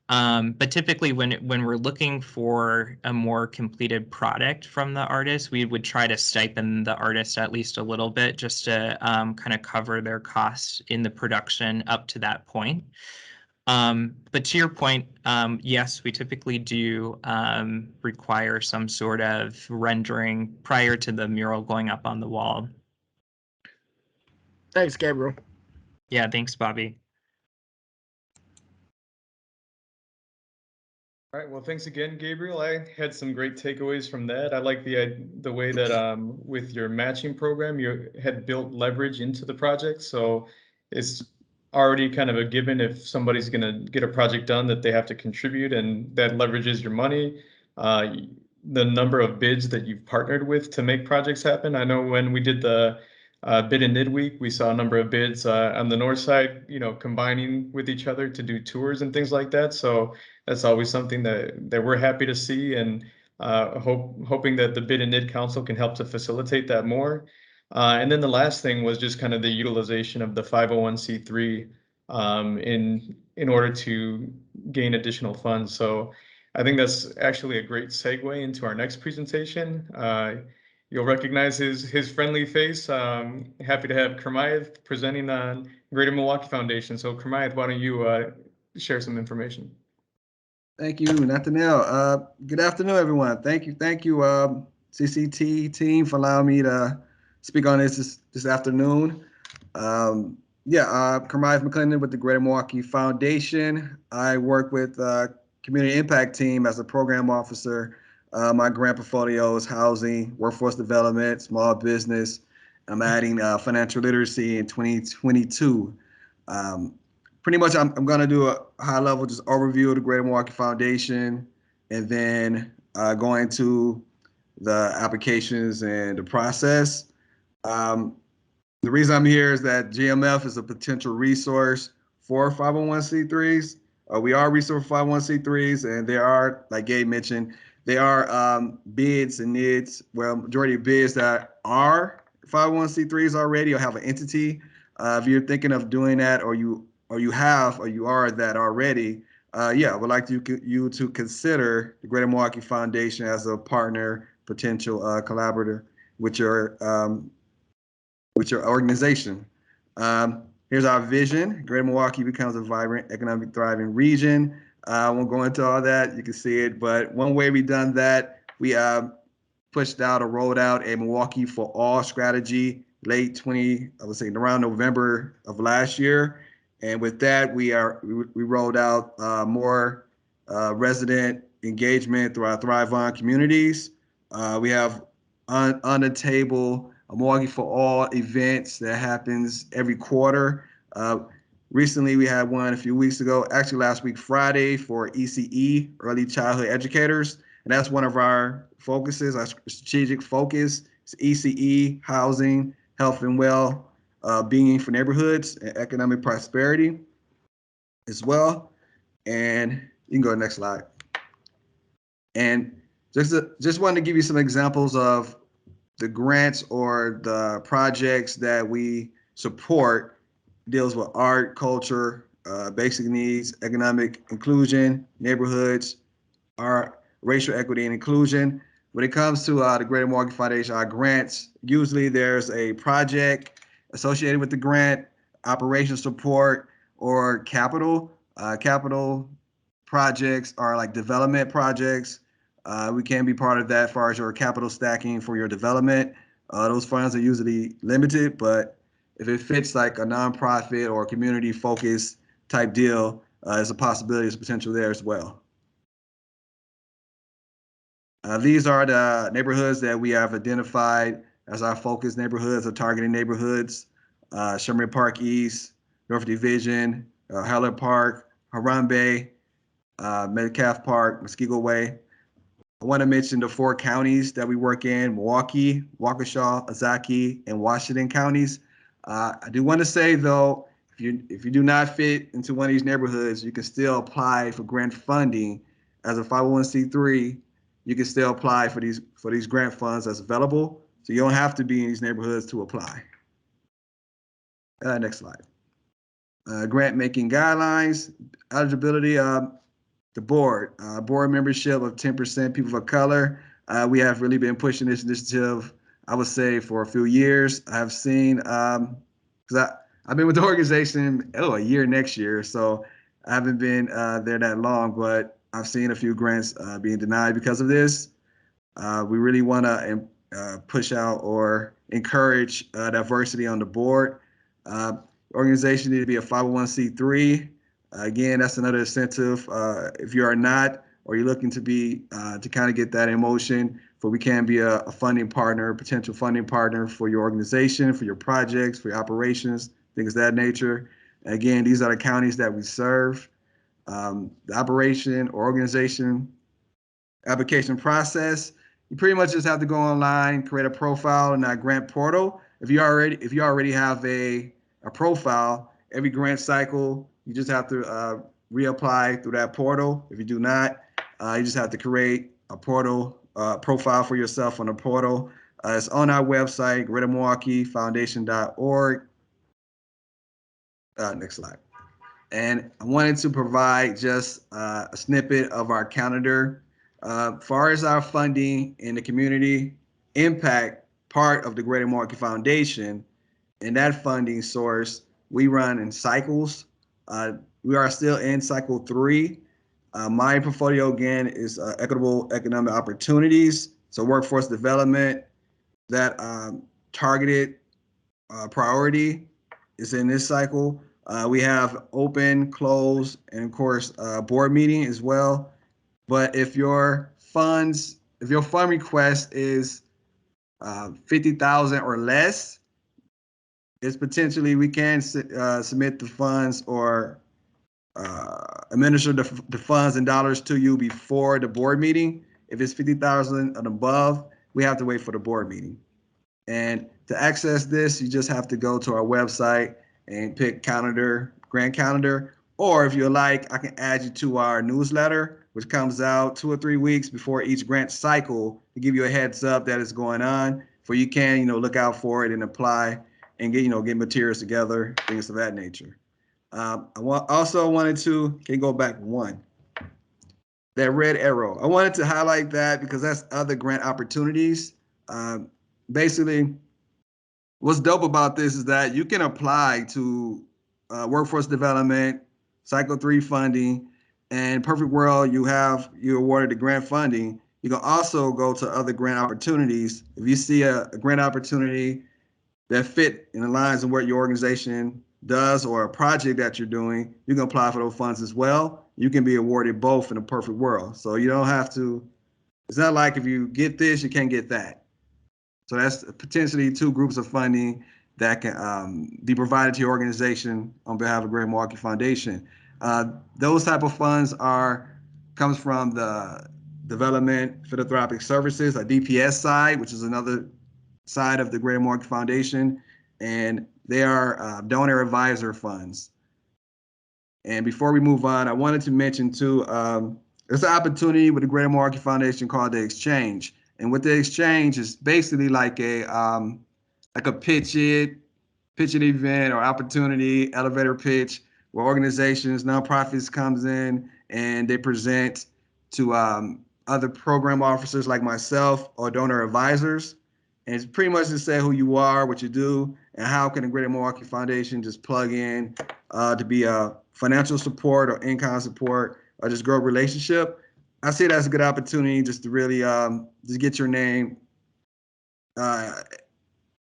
But typically when we're looking for a more completed product from the artist, we would try to stipend the artist at least a little bit just to kind of cover their costs in the production up to that point. But to your point, yes, we typically do require some sort of rendering prior to the mural going up on the wall. Thanks, Gabriel. Yeah, thanks, Bobby. All right, well, thanks again, Gabriel. I had some great takeaways from that. I like the way that with your matching program, you had built leverage into the project. So it's already kind of a given if somebody's going to get a project done that they have to contribute, and that leverages your money. The number of bids that you've partnered with to make projects happen. I know when we did the bid and NID week, we saw a number of bids on the north side, you know, combining with each other to do tours and things like that. So that's always something that we're happy to see, and hoping that the bid and NID council can help to facilitate that more. And then the last thing was just kind of the utilization of the 501c3 in order to gain additional funds. So I think that's actually a great segue into our next presentation. You'll recognize his friendly face. Happy to have Kermayeth presenting on Greater Milwaukee Foundation. So Kermayeth, why don't you share some information? Thank you, Nathaniel. Good afternoon, everyone. Thank you, CCT team for allowing me to speak on this afternoon. Kermayeth McClendon with the Greater Milwaukee Foundation. I work with Community Impact Team as a program officer. My grant portfolio is housing, workforce development, small business. I'm adding financial literacy in 2022. Pretty much, I'm going to do a high-level just overview of the Greater Milwaukee Foundation, and then go into the applications and the process. The reason I'm here is that GMF is a potential resource for 501c3s. We are a resource for 501c3s, and there are, like Gabe mentioned, there are bids and NIDs, well, majority of bids that are 501c3s already or have an entity. If you're thinking of doing that, or you are that already, I would like you to consider the Greater Milwaukee Foundation as a partner, potential collaborator with your organization. Here's our vision. Greater Milwaukee becomes a vibrant, economic, thriving region. I won't go into all that. You can see it. But one way we've done that, we pushed out or rolled out a Milwaukee for All strategy around November of last year. And with that, we rolled out more resident engagement through our Thrive On communities. We have on the table a Milwaukee for All events that happens every quarter. Recently, we had one a few weeks ago, actually last week, Friday, for ECE, Early Childhood Educators. And that's one of our focuses, our strategic focus is ECE, housing, health and well-being for neighborhoods, and economic prosperity as well. And you can go to the next slide. And just wanted to give you some examples of the grants or the projects that we support. Deals with art, culture, basic needs, economic inclusion, neighborhoods, our racial equity and inclusion. When it comes to the Greater Milwaukee Foundation, our grants, usually there's a project associated with the grant, operational support, or capital. Capital projects are like development projects. We can be part of that as far as your capital stacking for your development. Those funds are usually limited, but if it fits like a nonprofit or community focused type deal, there's a possibility, there's potential there as well. These are the neighborhoods that we have identified as our focus neighborhoods or targeting neighborhoods. Sherman Park East, North Division, Heller Park, Harambe, Metcalf Park, Muskego Way. I want to mention the 4 counties that we work in: Milwaukee, Waukesha, Ozaukee, and Washington counties. I do want to say though, if you do not fit into one of these neighborhoods, you can still apply for grant funding as a 501c3. You can still apply for these grant funds that's available. So you don't have to be in these neighborhoods to apply. Next slide. Grant making guidelines, eligibility. The board membership of 10% people of color. We have really been pushing this initiative, I would say, for a few years. I've seen, because I've been with the organization, a year next year, so I haven't been there that long, but I've seen a few grants being denied because of this. We really want to push out or encourage diversity on the board. Organization need to be a 501c3. Again, that's another incentive. If you are not, or you're looking to be, to kind of get that in motion, for we can be a funding partner, potential funding partner for your organization, for your projects, for your operations, things of that nature. Again, these are the counties that we serve. The operation or organization application process, you pretty much just have to go online, create a profile in that grant portal. If you already have a profile, every grant cycle, you just have to reapply through that portal. If you do not, you just have to create a portal profile for yourself on the portal. It's on our website, greatermilwaukeefoundation.org. Next slide. And I wanted to provide just a snippet of our calendar. Far as our funding in the community impact part of the Greater Milwaukee Foundation, and that funding source, we run in cycles. We are still in cycle 3. My portfolio again is equitable economic opportunities. So workforce development, that targeted priority is in this cycle. We have open, close, and of course, board meeting as well. But if your fund request is 50,000 or less, it's potentially we can submit the funds or administer the funds and dollars to you before the board meeting. If it's 50,000 and above, we have to wait for the board meeting. And to access this, you just have to go to our website and pick calendar, grant calendar. Or if you like, I can add you to our newsletter, which comes out 2 or 3 weeks before each grant cycle to give you a heads up that it's going on, for you can, look out for it and apply and get materials together, things of that nature. I also wanted to, can you go back one? That red arrow. I wanted to highlight that because that's other grant opportunities. Basically, what's dope about this is that you can apply to workforce development, cycle 3 funding, and perfect world, you're awarded the grant funding. You can also go to other grant opportunities. If you see a grant opportunity that fit in the lines of what your organization does or a project that you're doing, you can apply for those funds as well. You can be awarded both in a perfect world. So you don't have to, it's not like if you get this, you can't get that. So that's potentially 2 groups of funding that can be provided to your organization on behalf of Greater Milwaukee Foundation. Those type of funds comes from the Development Philanthropic Services, a DPS side, which is another side of the Greater Milwaukee Foundation, and they are donor advisor funds. And before we move on, I wanted to mention too, there's an opportunity with the Greater Milwaukee Foundation called the Exchange. And with the Exchange is basically like a pitch it event or opportunity, elevator pitch, where organizations, nonprofits comes in and they present to other program officers like myself or donor advisors. And it's pretty much to say who you are, what you do, and how can the Greater Milwaukee Foundation just plug in to be a financial support or in-kind support or just grow a relationship. I see that as a good opportunity just to really just get your name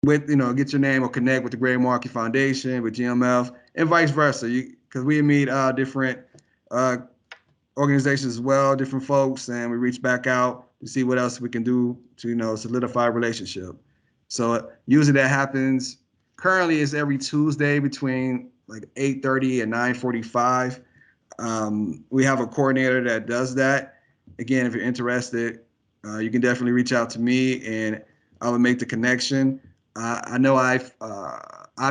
get your name or connect with the Greater Milwaukee Foundation, with GMF, and vice versa. Because we meet different organizations as well, different folks, and we reach back out to see what else we can do to, solidify a relationship. So usually that happens, currently it's every Tuesday between like 8:30 and 9:45. We have a coordinator that does that. Again, if you're interested, you can definitely reach out to me and I will make the connection. I know I've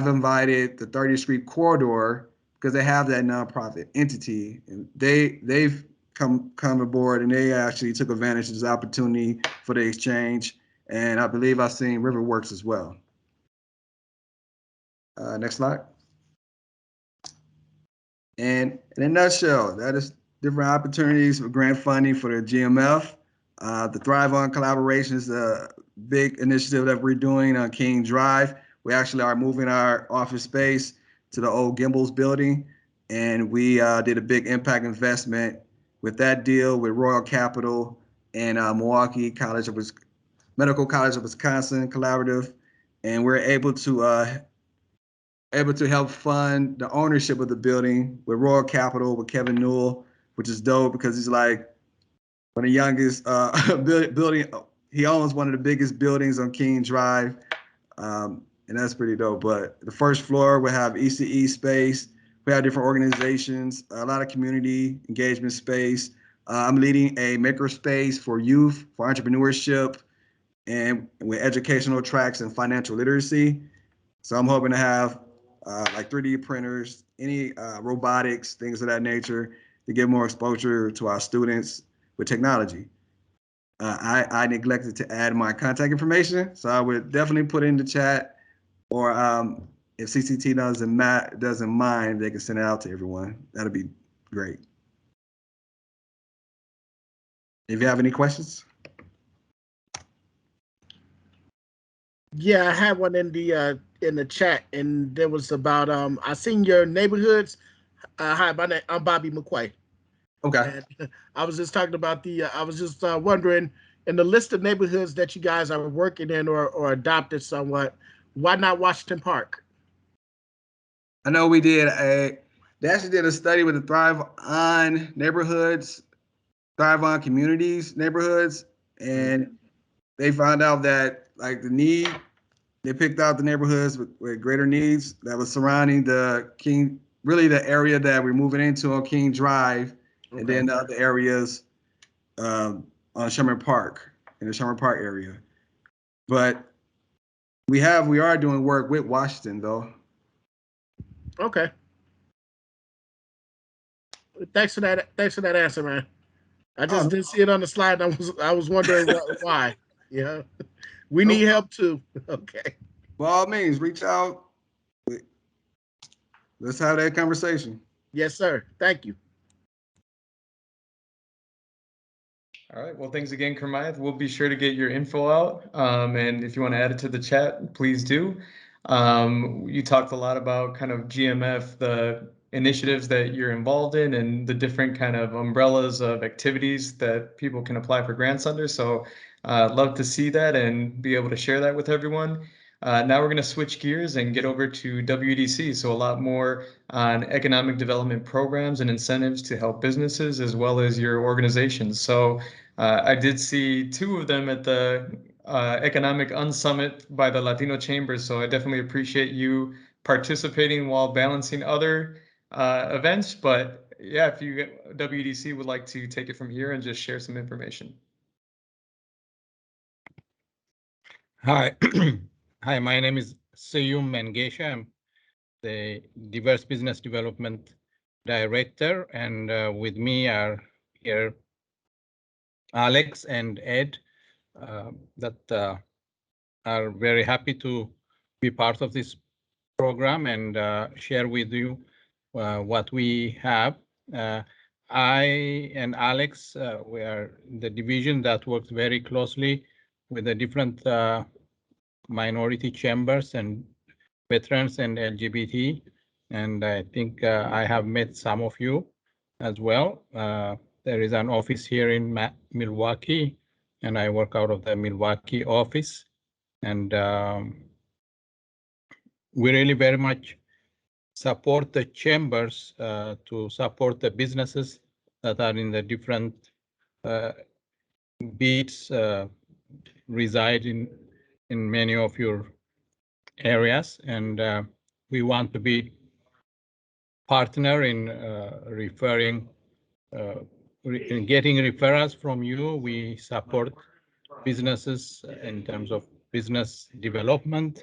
invited the 30th Street Corridor because they have that nonprofit entity, and they've come aboard and they actually took advantage of this opportunity for the exchange. And I believe I've seen Riverworks as well. Next slide. And in a nutshell, that is different opportunities for grant funding for the GMF. The Thrive On collaboration is a big initiative that we're doing on King Drive. We actually are moving our office space to the old Gimbels building, and we did a big impact investment with that deal with Royal Capital and Milwaukee Medical College of Wisconsin collaborative, and we're able to help fund the ownership of the building with Royal Capital with Kevin Newell, which is dope because he's like one of the youngest building. He owns one of the biggest buildings on King Drive, and that's pretty dope. But the first floor we have ECE space. We have different organizations, a lot of community engagement space. I'm leading a maker space for youth, for entrepreneurship, and with educational tracks and financial literacy. So I'm hoping to have like 3D printers, any robotics, things of that nature, to get more exposure to our students with technology. I neglected to add my contact information, so I would definitely put it in the chat, or if CCT doesn't mind, they can send it out to everyone. That'd be great. If you have any questions. Yeah, I had one in the chat, and there was about I seen your neighborhoods. Hi, I'm Bobby McQuay. Okay. And I was just talking about I was just wondering, in the list of neighborhoods that you guys are working in or adopted somewhat, why not Washington Park? I know we they actually did a study with the Thrive On neighborhoods, Thrive On communities neighborhoods, and they found out that like they picked out the neighborhoods with greater needs that was surrounding the area that we're moving into on King Drive, and then the other areas on Sherman Park, in the Sherman Park area. But we are doing work with Washington though. Okay. Thanks for that answer, man. I just didn't see it on the slide. I was wondering why. Yeah. We need help too. Okay. By all means, reach out. Let's have that conversation. Yes, sir. Thank you. All right. Well, thanks again, Kermith. We'll be sure to get your info out. And if you want to add it to the chat, please do. You talked a lot about kind of GMF, the initiatives that you're involved in, and the different kind of umbrellas of activities that people can apply for grants under. So love to see that and be able to share that with everyone. Now we're going to switch gears and get over to WDC. So a lot more on economic development programs and incentives to help businesses as well as your organizations. So I did see two of them at the Economic Unsummit by the Latino Chambers. So I definitely appreciate you participating while balancing other events. But yeah, if WDC would like to take it from here and just share some information. Hi. Hi, my name is Seyum Mengesha. I'm the Diverse Business Development Director, and with me are here Alex and Ed that are very happy to be part of this program and share with you what we have. I and Alex, we are the division that works very closely with the different minority chambers and veterans and LGBT. And I think I have met some of you as well. There is an office here in Milwaukee, and I work out of the Milwaukee office. And we really very much support the chambers to support the businesses that are in the different beats reside in many of your areas, and we want to be partner in referring, in getting referrals from you. We support businesses in terms of business development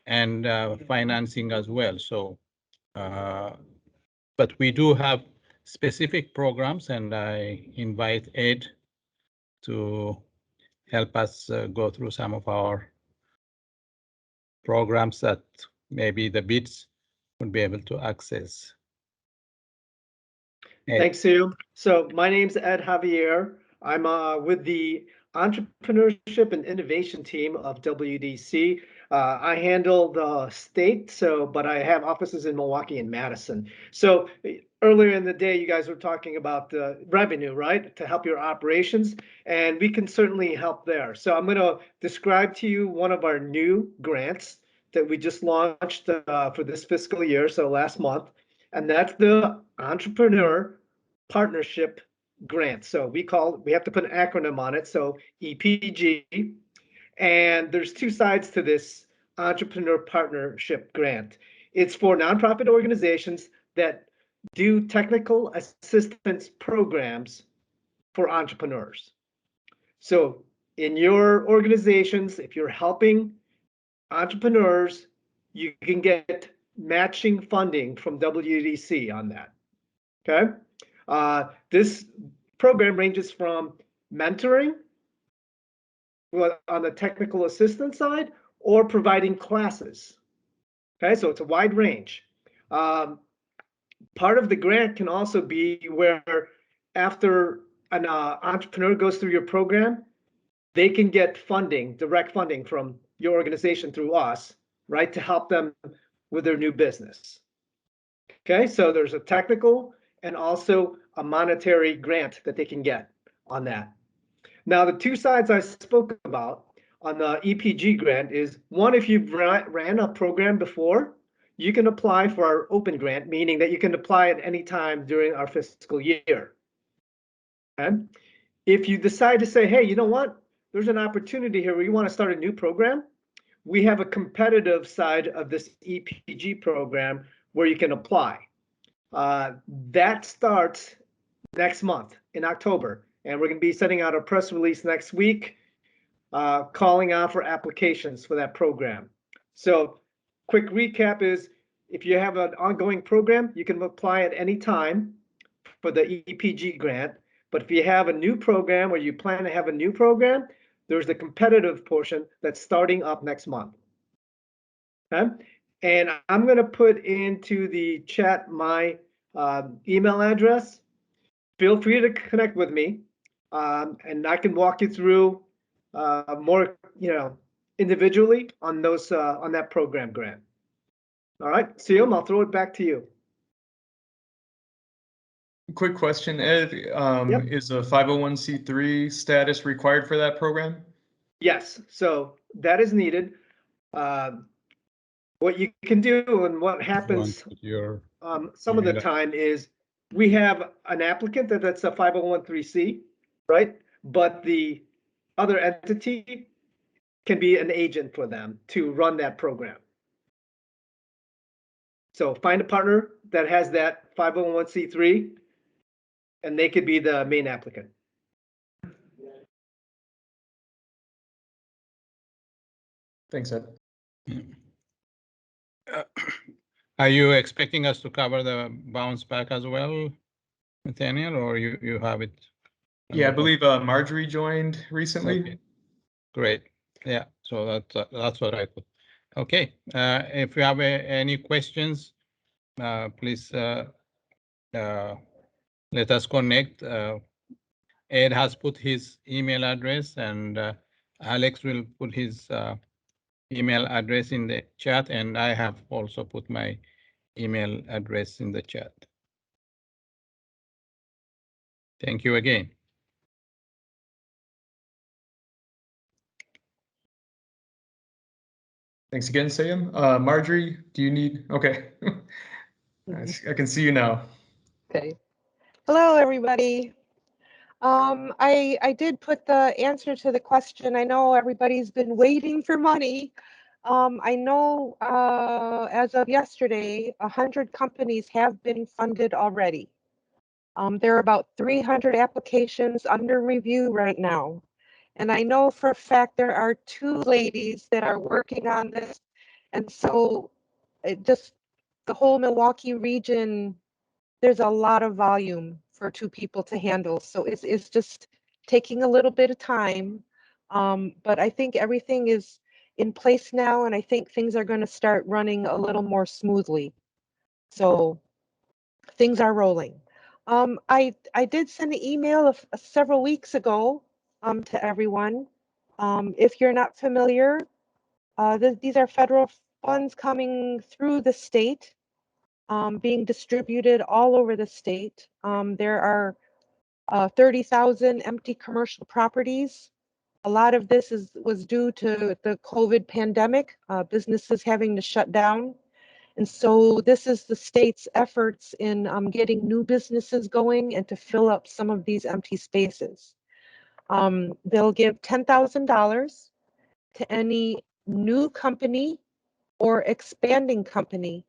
and financing as well. So, but we do have specific programs, and I invite Ed to help us go through some of our programs that maybe the BIDs would be able to access. Ed. Thanks, Sue. So my name's Ed Javier. I'm with the Entrepreneurship and Innovation team of WDC. I handle the state, but I have offices in Milwaukee and Madison. So earlier in the day, you guys were talking about the revenue, right, to help your operations, and we can certainly help there. So I'm going to describe to you one of our new grants that we just launched for this fiscal year, so last month, and that's the Entrepreneur Partnership Grant. So we have to put an acronym on it, so EPG. And there's two sides to this Entrepreneur Partnership Grant. It's for nonprofit organizations that do technical assistance programs for entrepreneurs. So in your organizations, if you're helping entrepreneurs, you can get matching funding from WDC on that. Okay. This program ranges from mentoring on the technical assistance side or providing classes. Okay, so it's a wide range. Part of the grant can also be where after an entrepreneur goes through your program, they can get funding, direct funding from your organization through us, right, to help them with their new business. Okay, so there's a technical and also a monetary grant that they can get on that. Now, the two sides I spoke about on the EPG grant is, one, if you've ran a program before, you can apply for our open grant, meaning that you can apply at any time during our fiscal year. Okay? If you decide to say, hey, you know what, there's an opportunity here where you want to start a new program, we have a competitive side of this EPG program where you can apply. That starts next month in October, and we're going to be sending out a press release next week calling out for applications for that program. So quick recap is, if you have an ongoing program, you can apply at any time for the EPG grant. But if you have a new program or you plan to have a new program, there's the competitive portion that's starting up next month. Okay? And I'm going to put into the chat my email address. Feel free to connect with me, and I can walk you through more, individually on those on that program grant. All right, Siam, I'll throw it back to you. Quick question, Ed. Yep. Is a 501c3 status required for that program? Yes, so that is needed. What you can do and what happens some of the time is we have an applicant that's a 501c, right? But the other entity can be an agent for them to run that program. So find a partner that has that 501c3, and they could be the main applicant. Thanks, Ed. Are you expecting us to cover the bounce back as well, Nathaniel, or you have it? Yeah, I believe Marjorie joined recently. Okay. Great. Yeah, so that's what I put. Okay, if you have any questions, please let us connect. Ed has put his email address, and Alex will put his email address in the chat, and I have also put my email address in the chat. Thank you again. Thanks again, Sam. Marjorie, do you need, okay. I can see you now. Okay. Hello, everybody. I did put the answer to the question. I know everybody's been waiting for money. I know as of yesterday, 100 companies have been funded already. There are about 300 applications under review right now. And I know for a fact there are 2 ladies that are working on this. And so it just the whole Milwaukee region, there's a lot of volume for 2 people to handle. So it's just taking a little bit of time. But I think everything is in place now, and I think things are going to start running a little more smoothly. So things are rolling. I did send an email several weeks ago to everyone. If you're not familiar, these are federal funds coming through the state, being distributed all over the state. There are 30,000 empty commercial properties. A lot of this was due to the COVID pandemic, businesses having to shut down. And so this is the state's efforts in getting new businesses going and to fill up some of these empty spaces. They'll give $10,000 to any new company or expanding company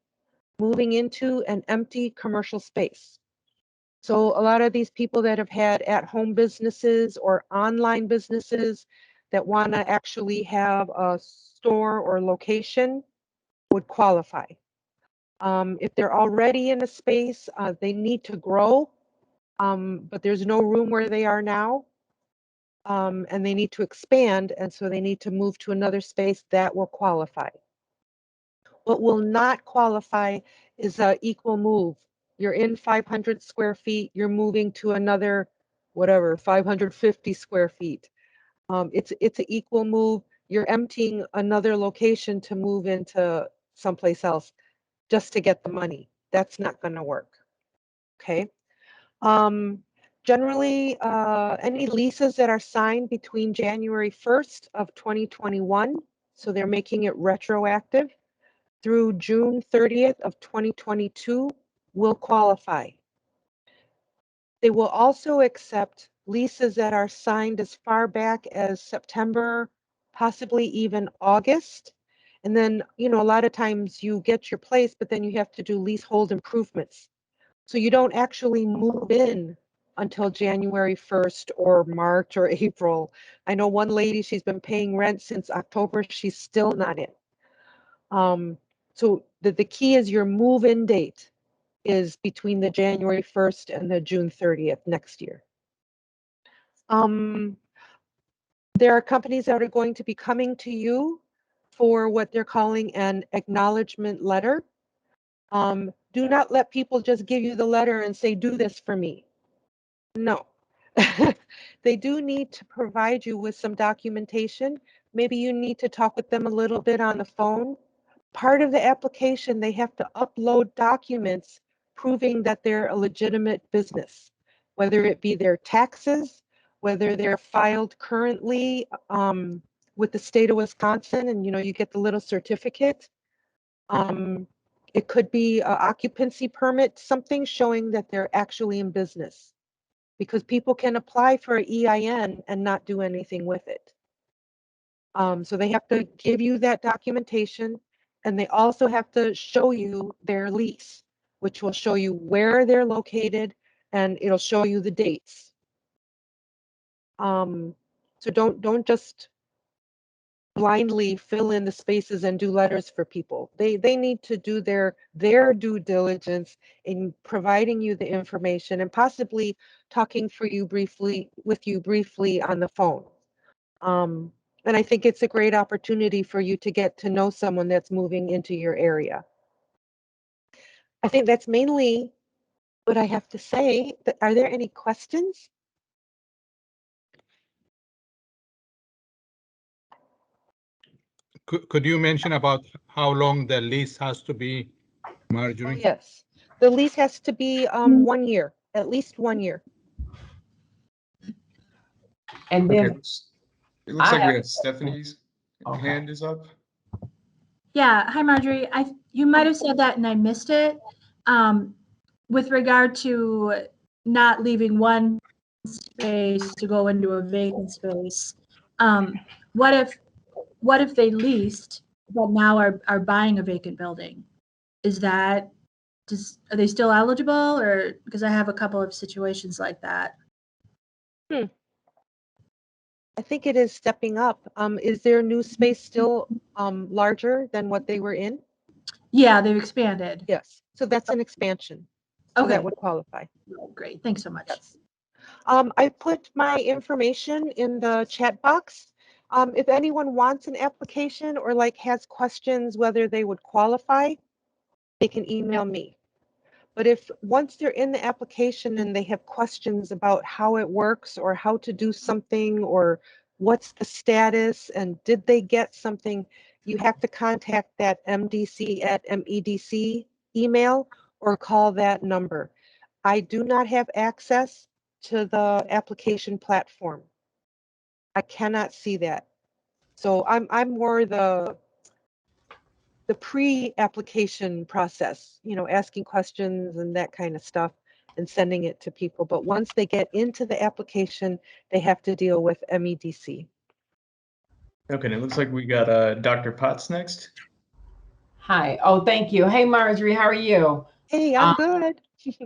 moving into an empty commercial space. So a lot of these people that have had at-home businesses or online businesses that want to actually have a store or location would qualify. If they're already in a space, they need to grow, but there's no room where they are now, and they need to expand, and so they need to move to another space that will qualify. What will not qualify is an equal move. You're in 500 square feet, you're moving to another, whatever, 550 square feet. It's an equal move. You're emptying another location to move into someplace else just to get the money. That's not going to work. Okay. Generally, any leases that are signed between January 1st of 2021, so they're making it retroactive, through June 30th of 2022 will qualify. They will also accept leases that are signed as far back as September, possibly even August. And then, you know, a lot of times you get your place, but then you have to do leasehold improvements. So you don't actually move in until January 1st or March or April. I know one lady, she's been paying rent since October. She's still not in. So the key is your move-in date is between the January 1st and the June 30th next year. There are companies that are going to be coming to you for what they're calling an acknowledgement letter. Do not let people just give you the letter and say, do this for me. No. They do need to provide you with some documentation. Maybe you need to talk with them a little bit on the phone. Part of the application, they have to upload documents proving that they're a legitimate business, whether it be their taxes, whether they're filed currently with the state of Wisconsin, and you know, you get the little certificate. It could be an occupancy permit, something showing that they're actually in business, because people can apply for an EIN and not do anything with it. So they have to give you that documentation, and they also have to show you their lease, which will show you where they're located, and it'll show you the dates. So don't just blindly fill in the spaces and do letters for people. They need to do their due diligence in providing you the information and possibly talking with you briefly on the phone. And I think it's a great opportunity for you to get to know someone that's moving into your area. I think that's mainly what I have to say. Are there any questions? Could you mention about how long the lease has to be, Marjorie? Oh, yes, the lease has to be 1 year, at least 1 year. And Okay, then it looks like we have Stephanie's hand is up. Yeah, hi Marjorie. You might have said that and I missed it. With regard to not leaving one space to go into a vacant space. What if they leased, but now are buying a vacant building? Is that are they still eligible, or because I have a couple of situations like that? I think it is stepping up. Is their new space still larger than what they were in? Yeah, they've expanded. Yes. So that's an expansion. So Okay. that would qualify. Great. Thanks so much. Yes. I put my information in the chat box. If anyone wants an application or like has questions whether they would qualify, they can email me. But if once they're in the application and they have questions about how it works or how to do something or what's the status and did they get something, you have to contact that mdc@medc email or call that number. I do not have access to the application platform. I cannot see that. So I'm more the pre-application process, you know, asking questions and that kind of stuff and sending it to people. But once they get into the application, they have to deal with MEDC. Okay, and it looks like we got Dr. Potts next. Hi. Oh, thank you. Hey, Marjorie, how are you? Hey, I'm good.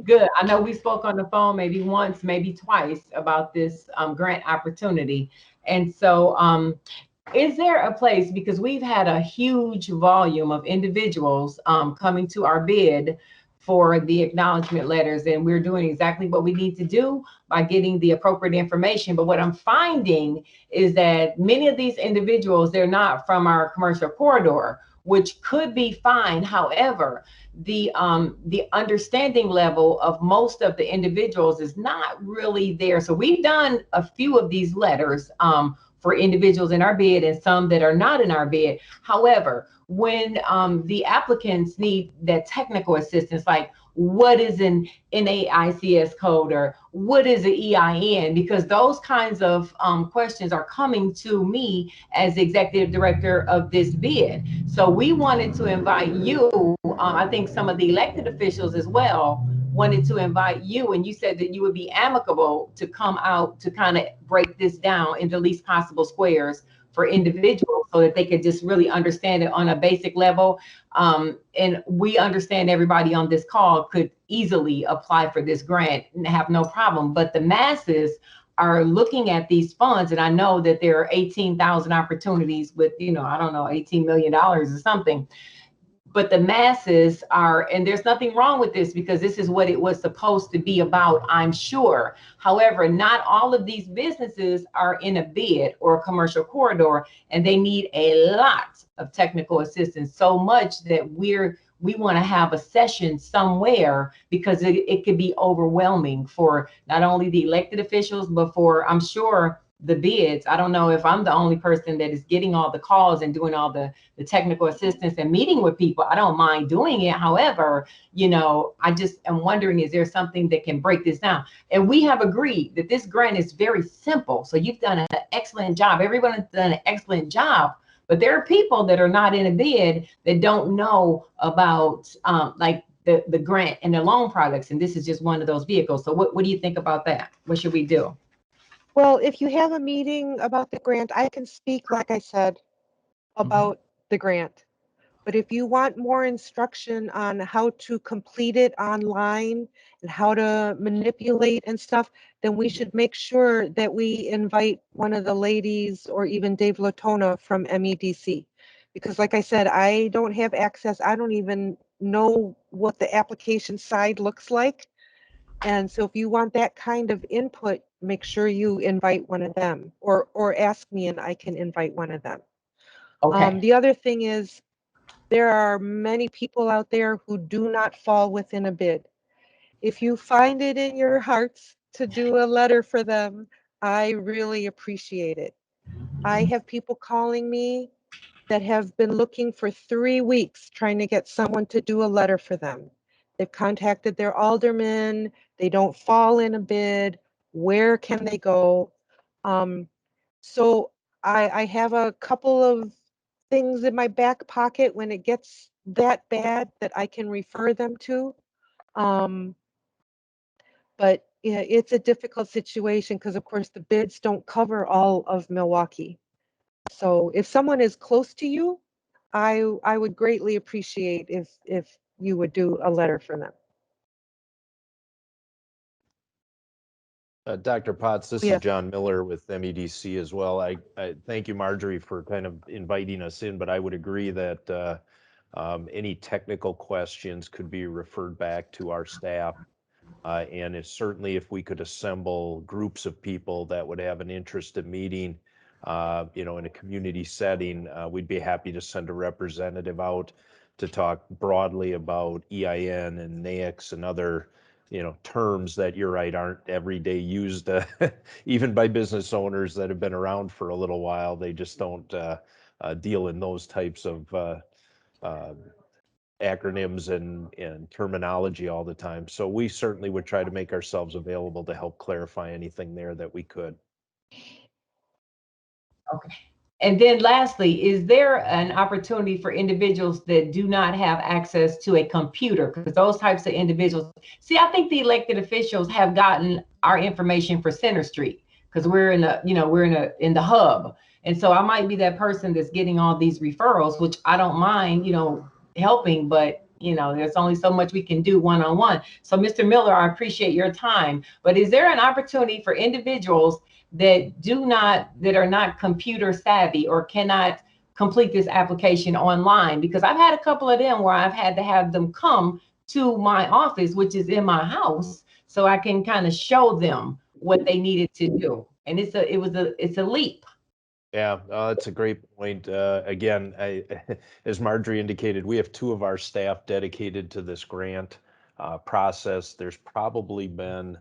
Good. I know we spoke on the phone maybe once, maybe twice about this grant opportunity. And so is there a place, because we've had a huge volume of individuals coming to our bid for the acknowledgement letters, and we're doing exactly what we need to do by getting the appropriate information. But what I'm finding is that many of these individuals, they're not from our commercial corridor, which could be fine. However, the understanding level of most of the individuals is not really there. So we've done a few of these letters for individuals in our bid and some that are not in our bid. However, when the applicants need that technical assistance, like what is an NAICS code or what is an EIN, because those kinds of questions are coming to me as executive director of this bid. So we wanted to invite you, I think some of the elected officials as well, wanted to invite you, and you said that you would be amicable to come out to kind of break this down into least possible squares for individuals so that they could just really understand it on a basic level. And we understand everybody on this call could easily apply for this grant and have no problem, but the masses are looking at these funds, and I know that there are 18,000 opportunities with, you know, I don't know, $18 million or something. But the masses are, and there's nothing wrong with this because this is what it was supposed to be about, I'm sure. However, not all of these businesses are in a bid or a commercial corridor, and they need a lot of technical assistance, so much that we want to have a session somewhere because it could be overwhelming for not only the elected officials, but for, I'm sure, the bids. I don't know if I'm the only person that is getting all the calls and doing all the technical assistance and meeting with people. I don't mind doing it. However, you know, I just am wondering, is there something that can break this down? And we have agreed that this grant is very simple. So you've done an excellent job. Everyone has done an excellent job. But there are people that are not in a bid that don't know about like the grant and the loan products. And this is just one of those vehicles. So what do you think about that? What should we do? Well, if you have a meeting about the grant, I can speak, like I said, about the grant. But if you want more instruction on how to complete it online and how to manipulate and stuff, then we should make sure that we invite one of the ladies or even Dave Latona from MEDC. Because like I said, I don't have access. I don't even know what the application side looks like. And so if you want that kind of input, make sure you invite one of them or ask me and I can invite one of them. Okay. The other thing is there are many people out there who do not fall within a bid. If you find it in your hearts to do a letter for them, I really appreciate it. I have people calling me that have been looking for 3 weeks trying to get someone to do a letter for them. They've contacted their alderman. They don't fall in a bid. Where can they go? So I have a couple of things in my back pocket when it gets that bad that I can refer them to. But yeah, it's a difficult situation because, of course, the bids don't cover all of Milwaukee. So if someone is close to you, I would greatly appreciate if you would do a letter for them. Dr. Potts, this Yes. is John Miller with MEDC as well. I thank you, Marjorie, for kind of inviting us in, but I would agree that any technical questions could be referred back to our staff. And it's certainly if we could assemble groups of people that would have an interest in meeting, in a community setting, we'd be happy to send a representative out to talk broadly about EIN and NAICS and other terms that you're right aren't every day used even by business owners that have been around for a little while. They just don't deal in those types of acronyms and terminology all the time. So we certainly would try to make ourselves available to help clarify anything there that we could. Okay. And then lastly, is there an opportunity for individuals that do not have access to a computer? Because those types of individuals, see, I think the elected officials have gotten our information for Center Street because we're in the hub. And so I might be that person that's getting all these referrals, which I don't mind, helping, but there's only so much we can do one-on-one. So Mr. Miller, I appreciate your time, but is there an opportunity for individuals that are not computer savvy or cannot complete this application online? Because I've had a couple of them where I've had to have them come to my office, which is in my house, so I can kind of show them what they needed to do. And it's a leap. Yeah, that's a great point. Again, as Marjorie indicated, we have 2 of our staff dedicated to this grant process. There's probably been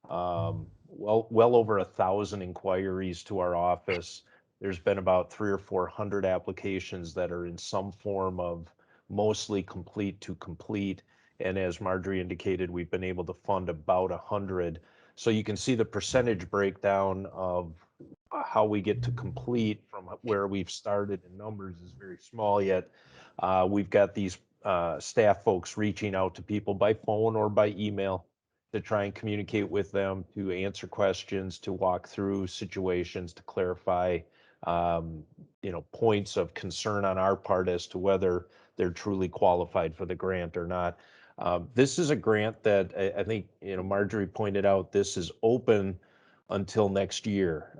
well over 1,000 inquiries to our office. There's been about 300 or 400 applications that are in some form of mostly complete to complete. And as Marjorie indicated, we've been able to fund about 100. So you can see the percentage breakdown of how we get to complete from where we've started in numbers is very small yet. We've got these staff folks reaching out to people by phone or by email to try and communicate with them, to answer questions, to walk through situations, to clarify, points of concern on our part as to whether they're truly qualified for the grant or not. This is a grant that I think, Marjorie pointed out, this is open until next year.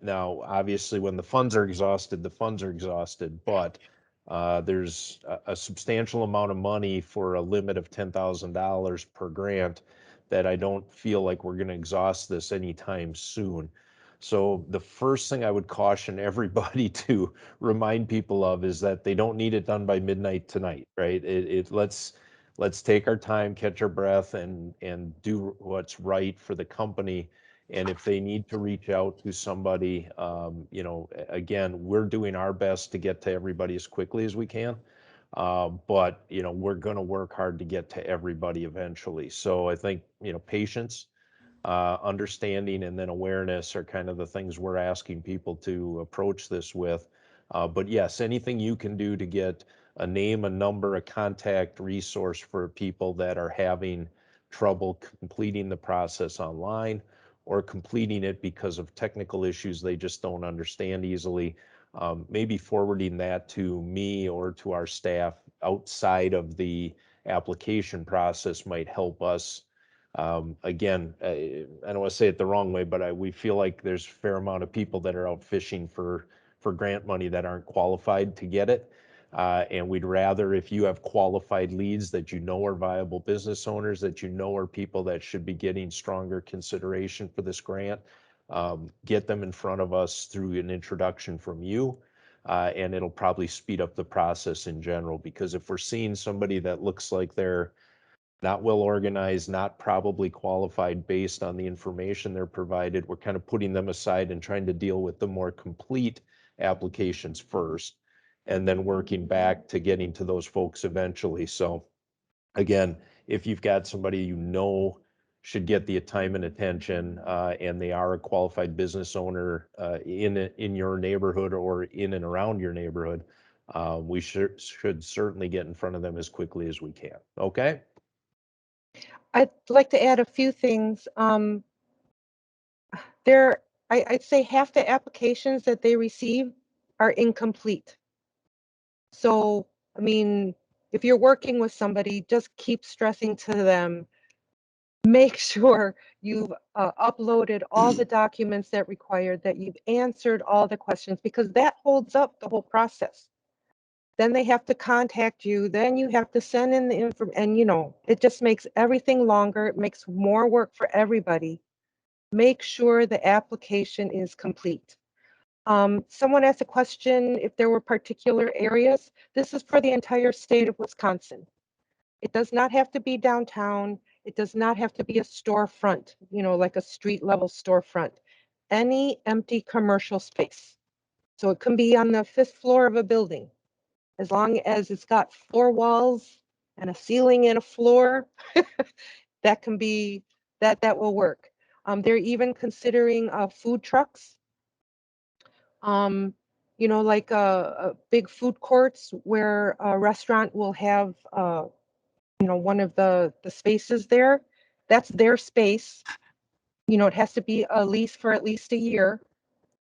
Now, obviously, when the funds are exhausted, the funds are exhausted, but there's a substantial amount of money for a limit of $10,000 per grant that I don't feel like we're going to exhaust this anytime soon. So the first thing I would caution everybody to remind people of is that they don't need it done by midnight tonight, right? Let's take our time, catch our breath, and do what's right for the company. And if they need to reach out to somebody, again, we're doing our best to get to everybody as quickly as we can. But we're going to work hard to get to everybody eventually. So I think, patience, understanding, and then awareness are kind of the things we're asking people to approach this with. But yes, anything you can do to get a name, a number, a contact resource for people that are having trouble completing the process online or completing it because of technical issues they just don't understand easily. Maybe forwarding that to me or to our staff outside of the application process might help us. Again, I don't want to say it the wrong way, but we feel like there's a fair amount of people that are out fishing for grant money that aren't qualified to get it. And we'd rather, if you have qualified leads that are viable business owners, that are people that should be getting stronger consideration for this grant, get them in front of us through an introduction from you. And it'll probably speed up the process in general, because if we're seeing somebody that looks like they're not well organized, not probably qualified based on the information they're provided, we're kind of putting them aside and trying to deal with the more complete applications first, and then working back to getting to those folks eventually. So again, if you've got somebody should get the time and attention, and they are a qualified business owner in your neighborhood or in and around your neighborhood, we should certainly get in front of them as quickly as we can. Okay? I'd like to add a few things. I'd say half the applications that they receive are incomplete. So, I mean, if you're working with somebody, just keep stressing to them, make sure you've uploaded all the documents that required, that you've answered all the questions, because that holds up the whole process. Then they have to contact you, then you have to send in the info, and it just makes everything longer. It makes more work for everybody. Make sure the application is complete. Someone asked a question if there were particular areas. This is for the entire state of Wisconsin. It does not have to be downtown. It does not have to be a storefront, like a street level storefront. Any empty commercial space. So it can be on the 5th floor of a building. As long as it's got 4 walls and a ceiling and a floor, that can be, that will work. They're even considering food trucks. Like big food courts where a restaurant will have, one of the spaces there. That's their space. It has to be a lease for at least a year.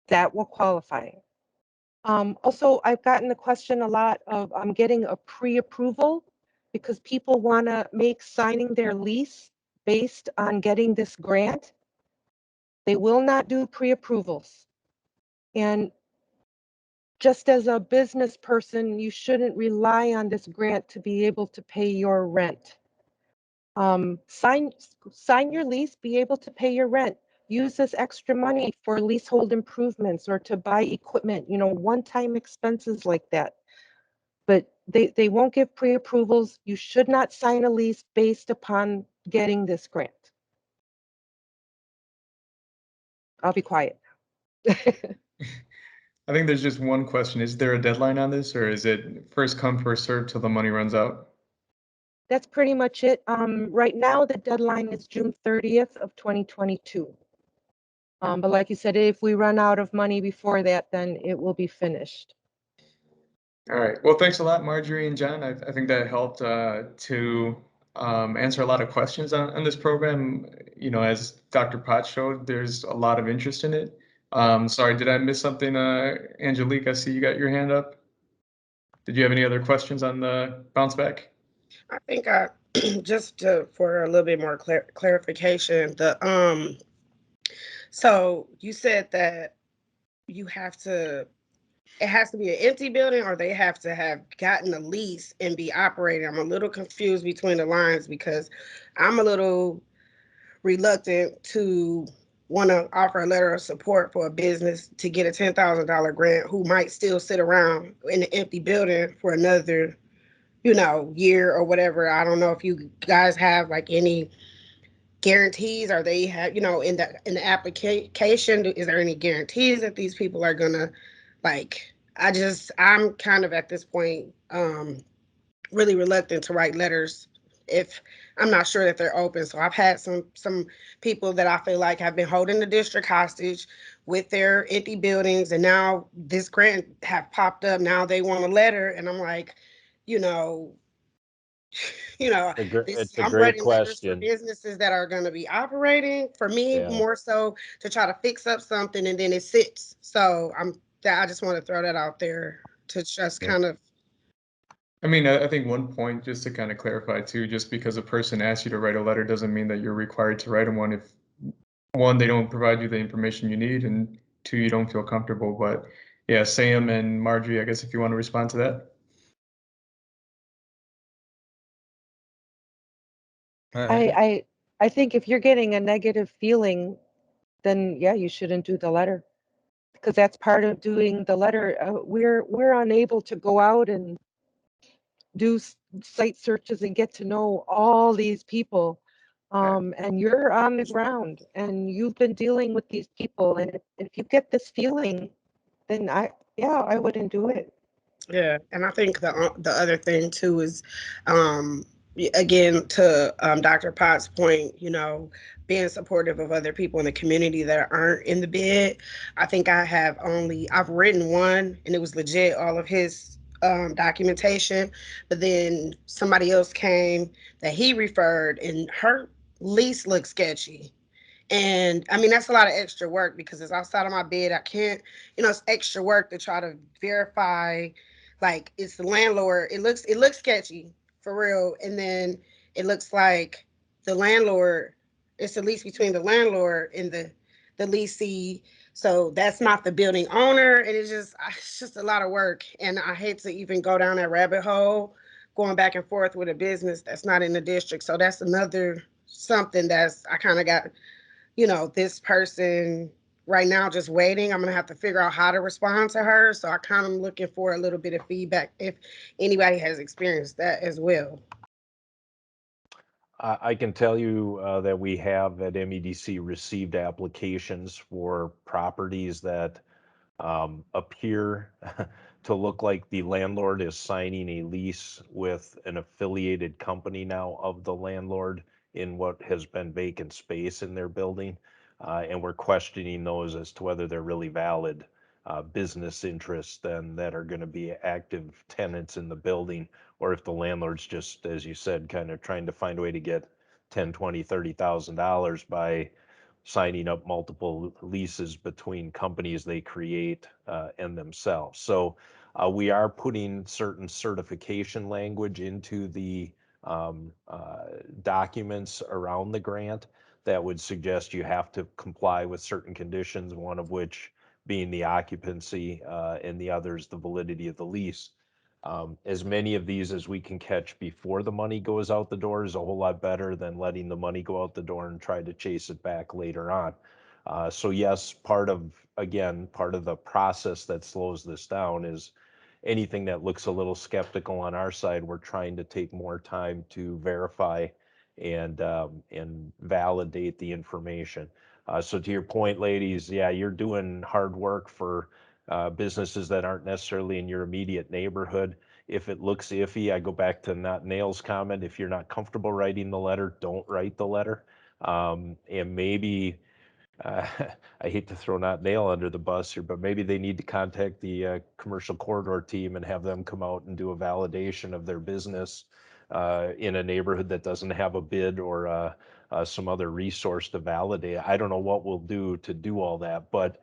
That will qualify. Also, I've gotten the question a lot of getting a pre-approval, because people want to make signing their lease based on getting this grant. They will not do pre-approvals. And just as a business person, you shouldn't rely on this grant to be able to pay your rent. Sign your lease, be able to pay your rent. Use this extra money for leasehold improvements or to buy equipment, one-time expenses like that. But they won't give pre-approvals. You should not sign a lease based upon getting this grant. I'll be quiet. I think there's just one question. Is there a deadline on this, or is it first come, first served till the money runs out? That's pretty much it. Right now, the deadline is June 30th of 2022. But like you said, if we run out of money before that, then it will be finished. All right. Well, thanks a lot, Marjorie and John. I think that helped to answer a lot of questions on this program. As Dr. Potts showed, there's a lot of interest in it. Sorry, did I miss something? Angelique, I see you got your hand up. Did you have any other questions on the bounce back? I think just for a little bit more clarification, so you said that it has to be an empty building, or they have to have gotten a lease and be operating. I'm a little confused between the lines, because I'm a little reluctant to want to offer a letter of support for a business to get a $10,000 grant who might still sit around in an empty building for another year or whatever. I don't know if you guys have like any guarantees, or they have, in the application, is there any guarantees that these people are gonna, I'm kind of at this point really reluctant to write letters if I'm not sure that they're open. So I've had some people that I feel like have been holding the district hostage with their empty buildings, and now this grant have popped up. Now they want a letter, and I'm like, It's a I'm great writing letters for question. businesses that are going to be operating. For me, Yeah. more so to try to fix up something and then it sits. So I just want to throw that out there to just kind of. I mean, I think one point, just to kind of clarify too, just because a person asks you to write a letter doesn't mean that you're required to write them one. If one, they don't provide you the information you need, and two, you don't feel comfortable. But yeah, Sam and Marjorie, I guess if you want to respond to that. I think if you're getting a negative feeling, then yeah, you shouldn't do the letter, because that's part of doing the letter. We're unable to go out and do site searches and get to know all these people. And you're on the ground and you've been dealing with these people. And if you get this feeling, then I wouldn't do it. Yeah, and I think the other thing too is, again, to Dr. Potts' point, being supportive of other people in the community that aren't in the bid. I think I've written one, and it was legit. All of his documentation, but then somebody else came that he referred, and her lease looked sketchy. And I mean, that's a lot of extra work because it's outside of my bid. I can't, it's extra work to try to verify, like it's the landlord. It looks sketchy for real. And then it looks like the landlord, it's the lease between the landlord and the leasee. So that's not the building owner. And it's just a lot of work. And I hate to even go down that rabbit hole, going back and forth with a business that's not in the district. So that's another something I kind of got, this person right now just waiting. I'm going to have to figure out how to respond to her. So I kind of am looking for a little bit of feedback if anybody has experienced that as well. I can tell you that we have at MEDC received applications for properties that appear to look like the landlord is signing a lease with an affiliated company now of the landlord in what has been vacant space in their building. And we're questioning those as to whether they're really valid business interests and that are going to be active tenants in the building, or if the landlord's just, as you said, kind of trying to find a way to get 10, 20, $30,000 by signing up multiple leases between companies they create and themselves. So we are putting certain certification language into the documents around the grant that would suggest you have to comply with certain conditions, one of which being the occupancy and the others the validity of the lease. As many of these as we can catch before the money goes out the door is a whole lot better than letting the money go out the door and try to chase it back later on. So yes, part of the process that slows this down is anything that looks a little skeptical on our side, we're trying to take more time to verify and validate the information. So to your point, ladies, yeah, you're doing hard work for businesses that aren't necessarily in your immediate neighborhood. If it looks iffy, I go back to not Nail's comment. If you're not comfortable writing the letter, don't write the letter. And maybe I hate to throw Not Nail under the bus here, but maybe they need to contact the commercial corridor team and have them come out and do a validation of their business in a neighborhood that doesn't have a bid or some other resource to validate. I don't know what we'll do to do all that, but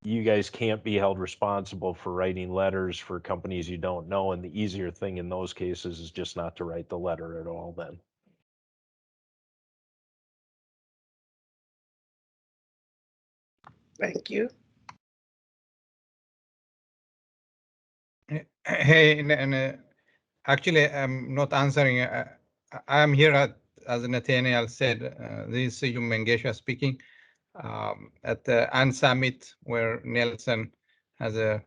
you guys can't be held responsible for writing letters for companies you don't know. And the easier thing in those cases is just not to write the letter at all then. Thank you. Hey, and actually, I'm not answering. I am here as Nathaniel said, this is Mengesha speaking at the AN Summit where Nelson has the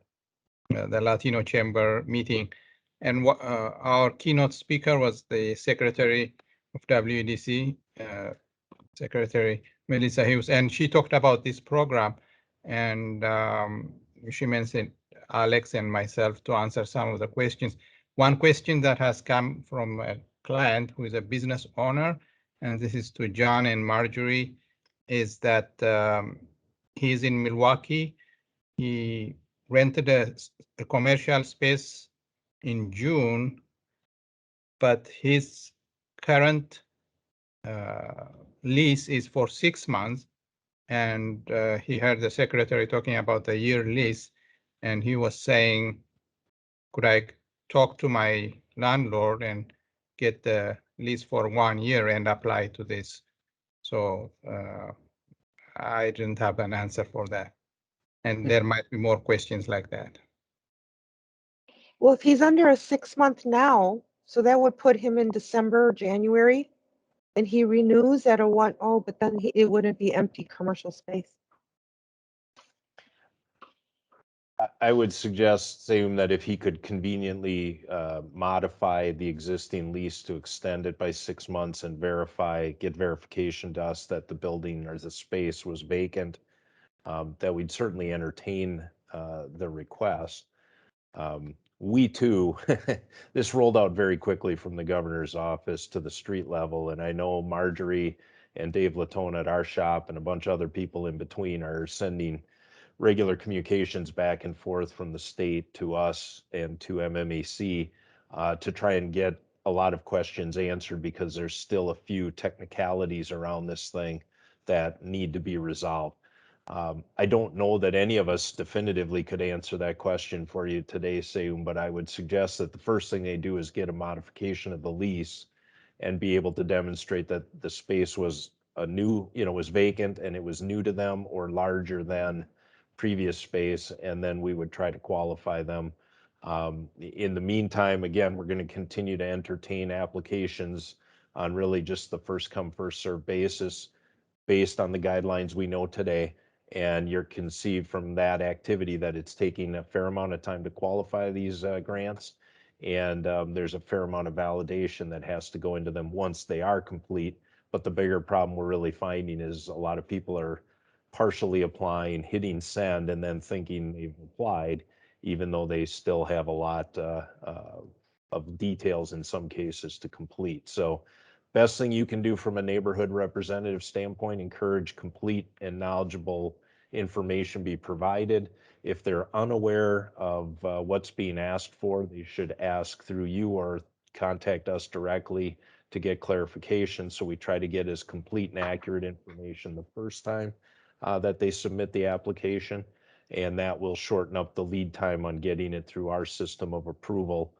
Latino Chamber meeting. And our keynote speaker was the Secretary of WDC, Secretary Melissa Hughes, and she talked about this program. And she mentioned Alex and myself to answer some of the questions. One question that has come from a client who is a business owner, and this is to John and Marjorie, is that he's in Milwaukee. He rented a commercial space in June, but his current lease is for 6 months. And he heard the secretary talking about the year lease, and he was saying, could I talk to my landlord and get the lease for 1 year and apply to this? So I didn't have an answer for that. And there might be more questions like that. Well, if he's under a 6-month now, so that would put him in December or January, and he renews at a 1, but then it wouldn't be empty commercial space. I would suggest, Sayum, that if he could conveniently modify the existing lease to extend it by 6 months and get verification to us that the building or the space was vacant, that we'd certainly entertain the request. We too, this rolled out very quickly from the governor's office to the street level, and I know Marjorie and Dave Latone at our shop and a bunch of other people in between are sending regular communications back and forth from the state to us and to MMAC to try and get a lot of questions answered, because there's still a few technicalities around this thing that need to be resolved. I don't know that any of us definitively could answer that question for you today, Seung, but I would suggest that the first thing they do is get a modification of the lease and be able to demonstrate that the space was was vacant and it was new to them or larger than previous space, and then we would try to qualify them. In the meantime, again, we're going to continue to entertain applications on really just the first come, first served basis based on the guidelines we know today. And you can see from that activity that it's taking a fair amount of time to qualify these grants. And there's a fair amount of validation that has to go into them once they are complete. But the bigger problem we're really finding is a lot of people are partially applying, hitting send, and then thinking they've applied, even though they still have a lot of details in some cases to complete. So best thing you can do from a neighborhood representative standpoint, encourage complete and knowledgeable information be provided. If they're unaware of what's being asked for, they should ask through you or contact us directly to get clarification. So we try to get as complete and accurate information the first time that they submit the application, and that will shorten up the lead time on getting it through our system of approval.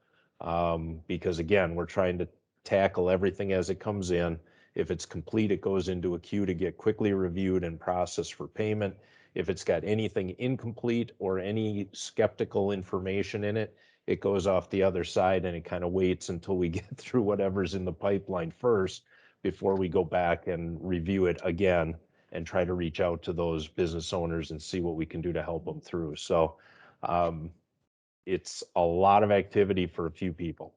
Because again, we're trying to tackle everything as it comes in. If it's complete, it goes into a queue to get quickly reviewed and processed for payment. If it's got anything incomplete or any skeptical information in it, it goes off the other side, and it kind of waits until we get through whatever's in the pipeline first before we go back and review it again and try to reach out to those business owners and see what we can do to help them through. So it's a lot of activity for a few people.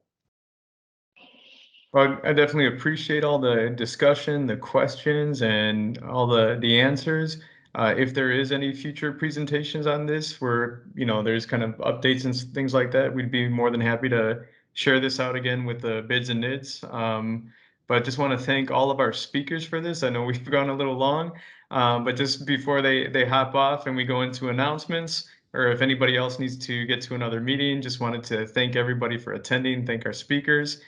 Well, I definitely appreciate all the discussion, the questions, and all the answers. If there is any future presentations on this where, there's kind of updates and things like that, we'd be more than happy to share this out again with the bids and NIDs. But just want to thank all of our speakers for this. I know we've gone a little long, but just before they hop off and we go into announcements, or if anybody else needs to get to another meeting, just wanted to thank everybody for attending, thank our speakers.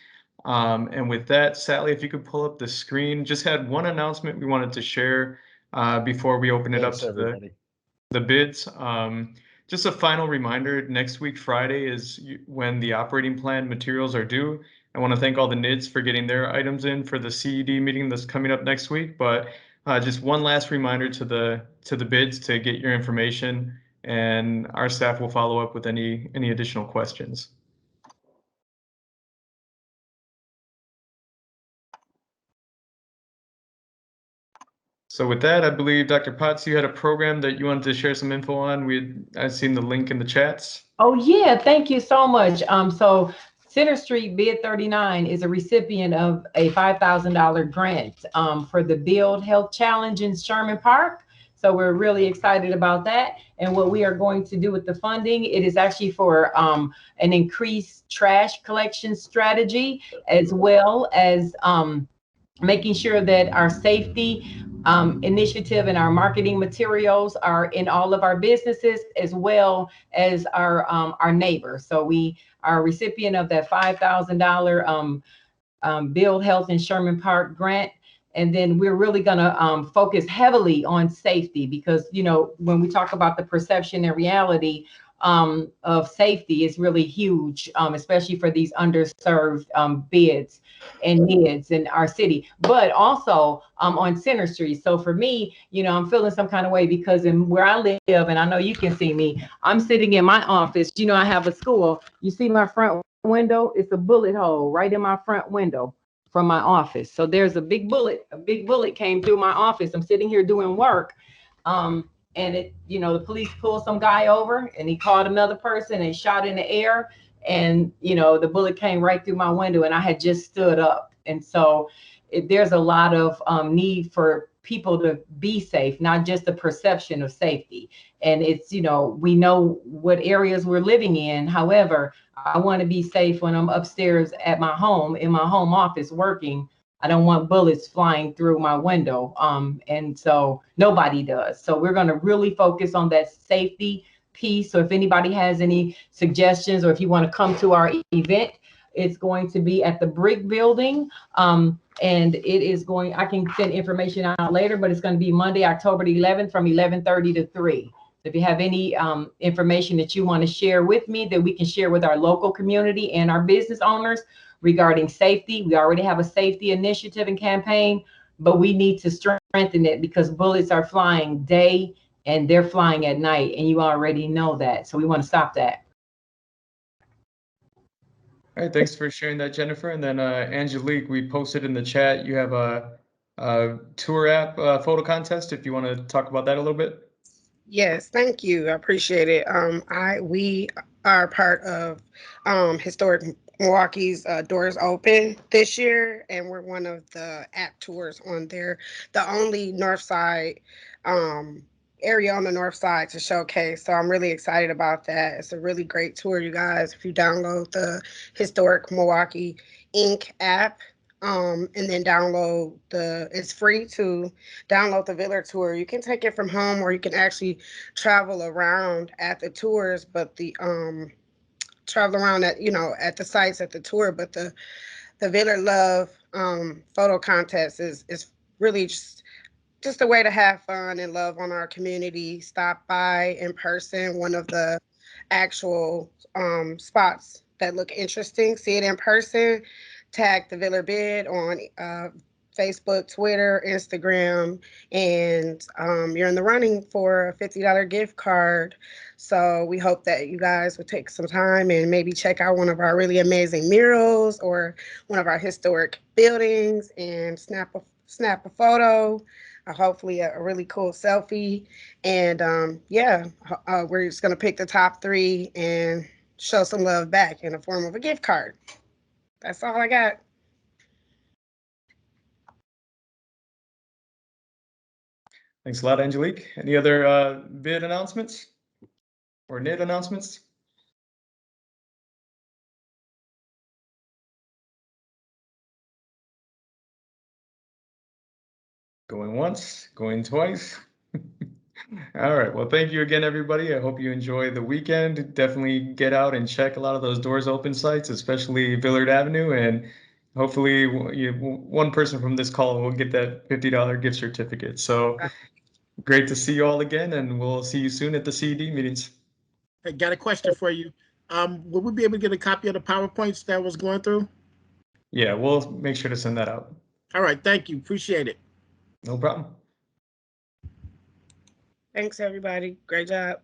And with that, Sally, if you could pull up the screen, just had one announcement we wanted to share before we open it up to the bids. Just a final reminder, next week, Friday, is when the operating plan materials are due. I want to thank all the NIDs for getting their items in for the CED meeting that's coming up next week. But just one last reminder to the bids to get your information, and our staff will follow up with any additional questions. So with that, I believe, Dr. Potts, you had a program that you wanted to share some info on. I've seen the link in the chats. Oh, yeah. Thank you so much. So Center Street Bid 39 is a recipient of a $5,000 grant for the Build Health Challenge in Sherman Park. So we're really excited about that. And what we are going to do with the funding, it is actually for an increased trash collection strategy, as well as making sure that our safety initiative and our marketing materials are in all of our businesses, as well as our neighbors. So we are a recipient of that $5,000 Build Health in Sherman Park grant. And then we're really going to focus heavily on safety, because, when we talk about the perception and reality of safety is really huge, especially for these underserved bids and NIDs in our city, but also on Center Street. So for me, I'm feeling some kind of way, because in where I live, and I know you can see me, I'm sitting in my office. I have a school. You see my front window? It's a bullet hole right in my front window from my office. So there's a big bullet came through my office. I'm sitting here doing work. And the police pulled some guy over, and he called another person and shot in the air. And, the bullet came right through my window, and I had just stood up. And so there's a lot of need for people to be safe, not just the perception of safety. And it's, we know what areas we're living in. However, I want to be safe when I'm upstairs at my home, in my home office working, I don't want bullets flying through my window. And so nobody does. So we're going to really focus on that safety piece. So if anybody has any suggestions, or if you want to come to our event, it's going to be at the Brick Building. And it is going, I can send information out later, but it's going to be Monday, October the 11th from 11:30 to 3. So if you have any information that you want to share with me that we can share with our local community and our business owners regarding safety, we already have a safety initiative and campaign, but we need to strengthen it because bullets are flying day and they're flying at night, and you already know that. So we want to stop that. All right, thanks for sharing that, Jennifer. And then Angelique, we posted in the chat, you have a tour app photo contest, if you want to talk about that a little bit. Yes, thank you. I appreciate it. We are part of Historic Milwaukee's Doors Open this year, and we're one of the app tours on there. The only north side area on the north side to showcase. So I'm really excited about that. It's a really great tour, you guys. If you download the Historic Milwaukee Inc. app, and then it's free to download the Villa tour. You can take it from home, or you can actually travel around at the tours, but the travel around at the sites at the tour. But the Villa Love photo contest is really just a way to have fun and love on our community. Stop by in person, one of the actual spots that look interesting, see it in person. Tag the Villa Bid on Facebook, Twitter, Instagram, and you're in the running for a $50 gift card. So we hope that you guys would take some time and maybe check out one of our really amazing murals or one of our historic buildings and snap a photo, hopefully a really cool selfie. And we're just going to pick the top 3 and show some love back in the form of a gift card. That's all I got. Thanks a lot, Angelique. Any other bid announcements or NID announcements? Going once, going twice. All right. Well, thank you again, everybody. I hope you enjoy the weekend. Definitely get out and check a lot of those Doors Open sites, especially Villard Avenue. And hopefully one person from this call will get that $50 gift certificate. So great to see you all again, and we'll see you soon at the CED meetings. I got a question for you. Will we be able to get a copy of the PowerPoints that was going through? Yeah, we'll make sure to send that out. All right. Thank you. Appreciate it. No problem. Thanks, everybody. Great job.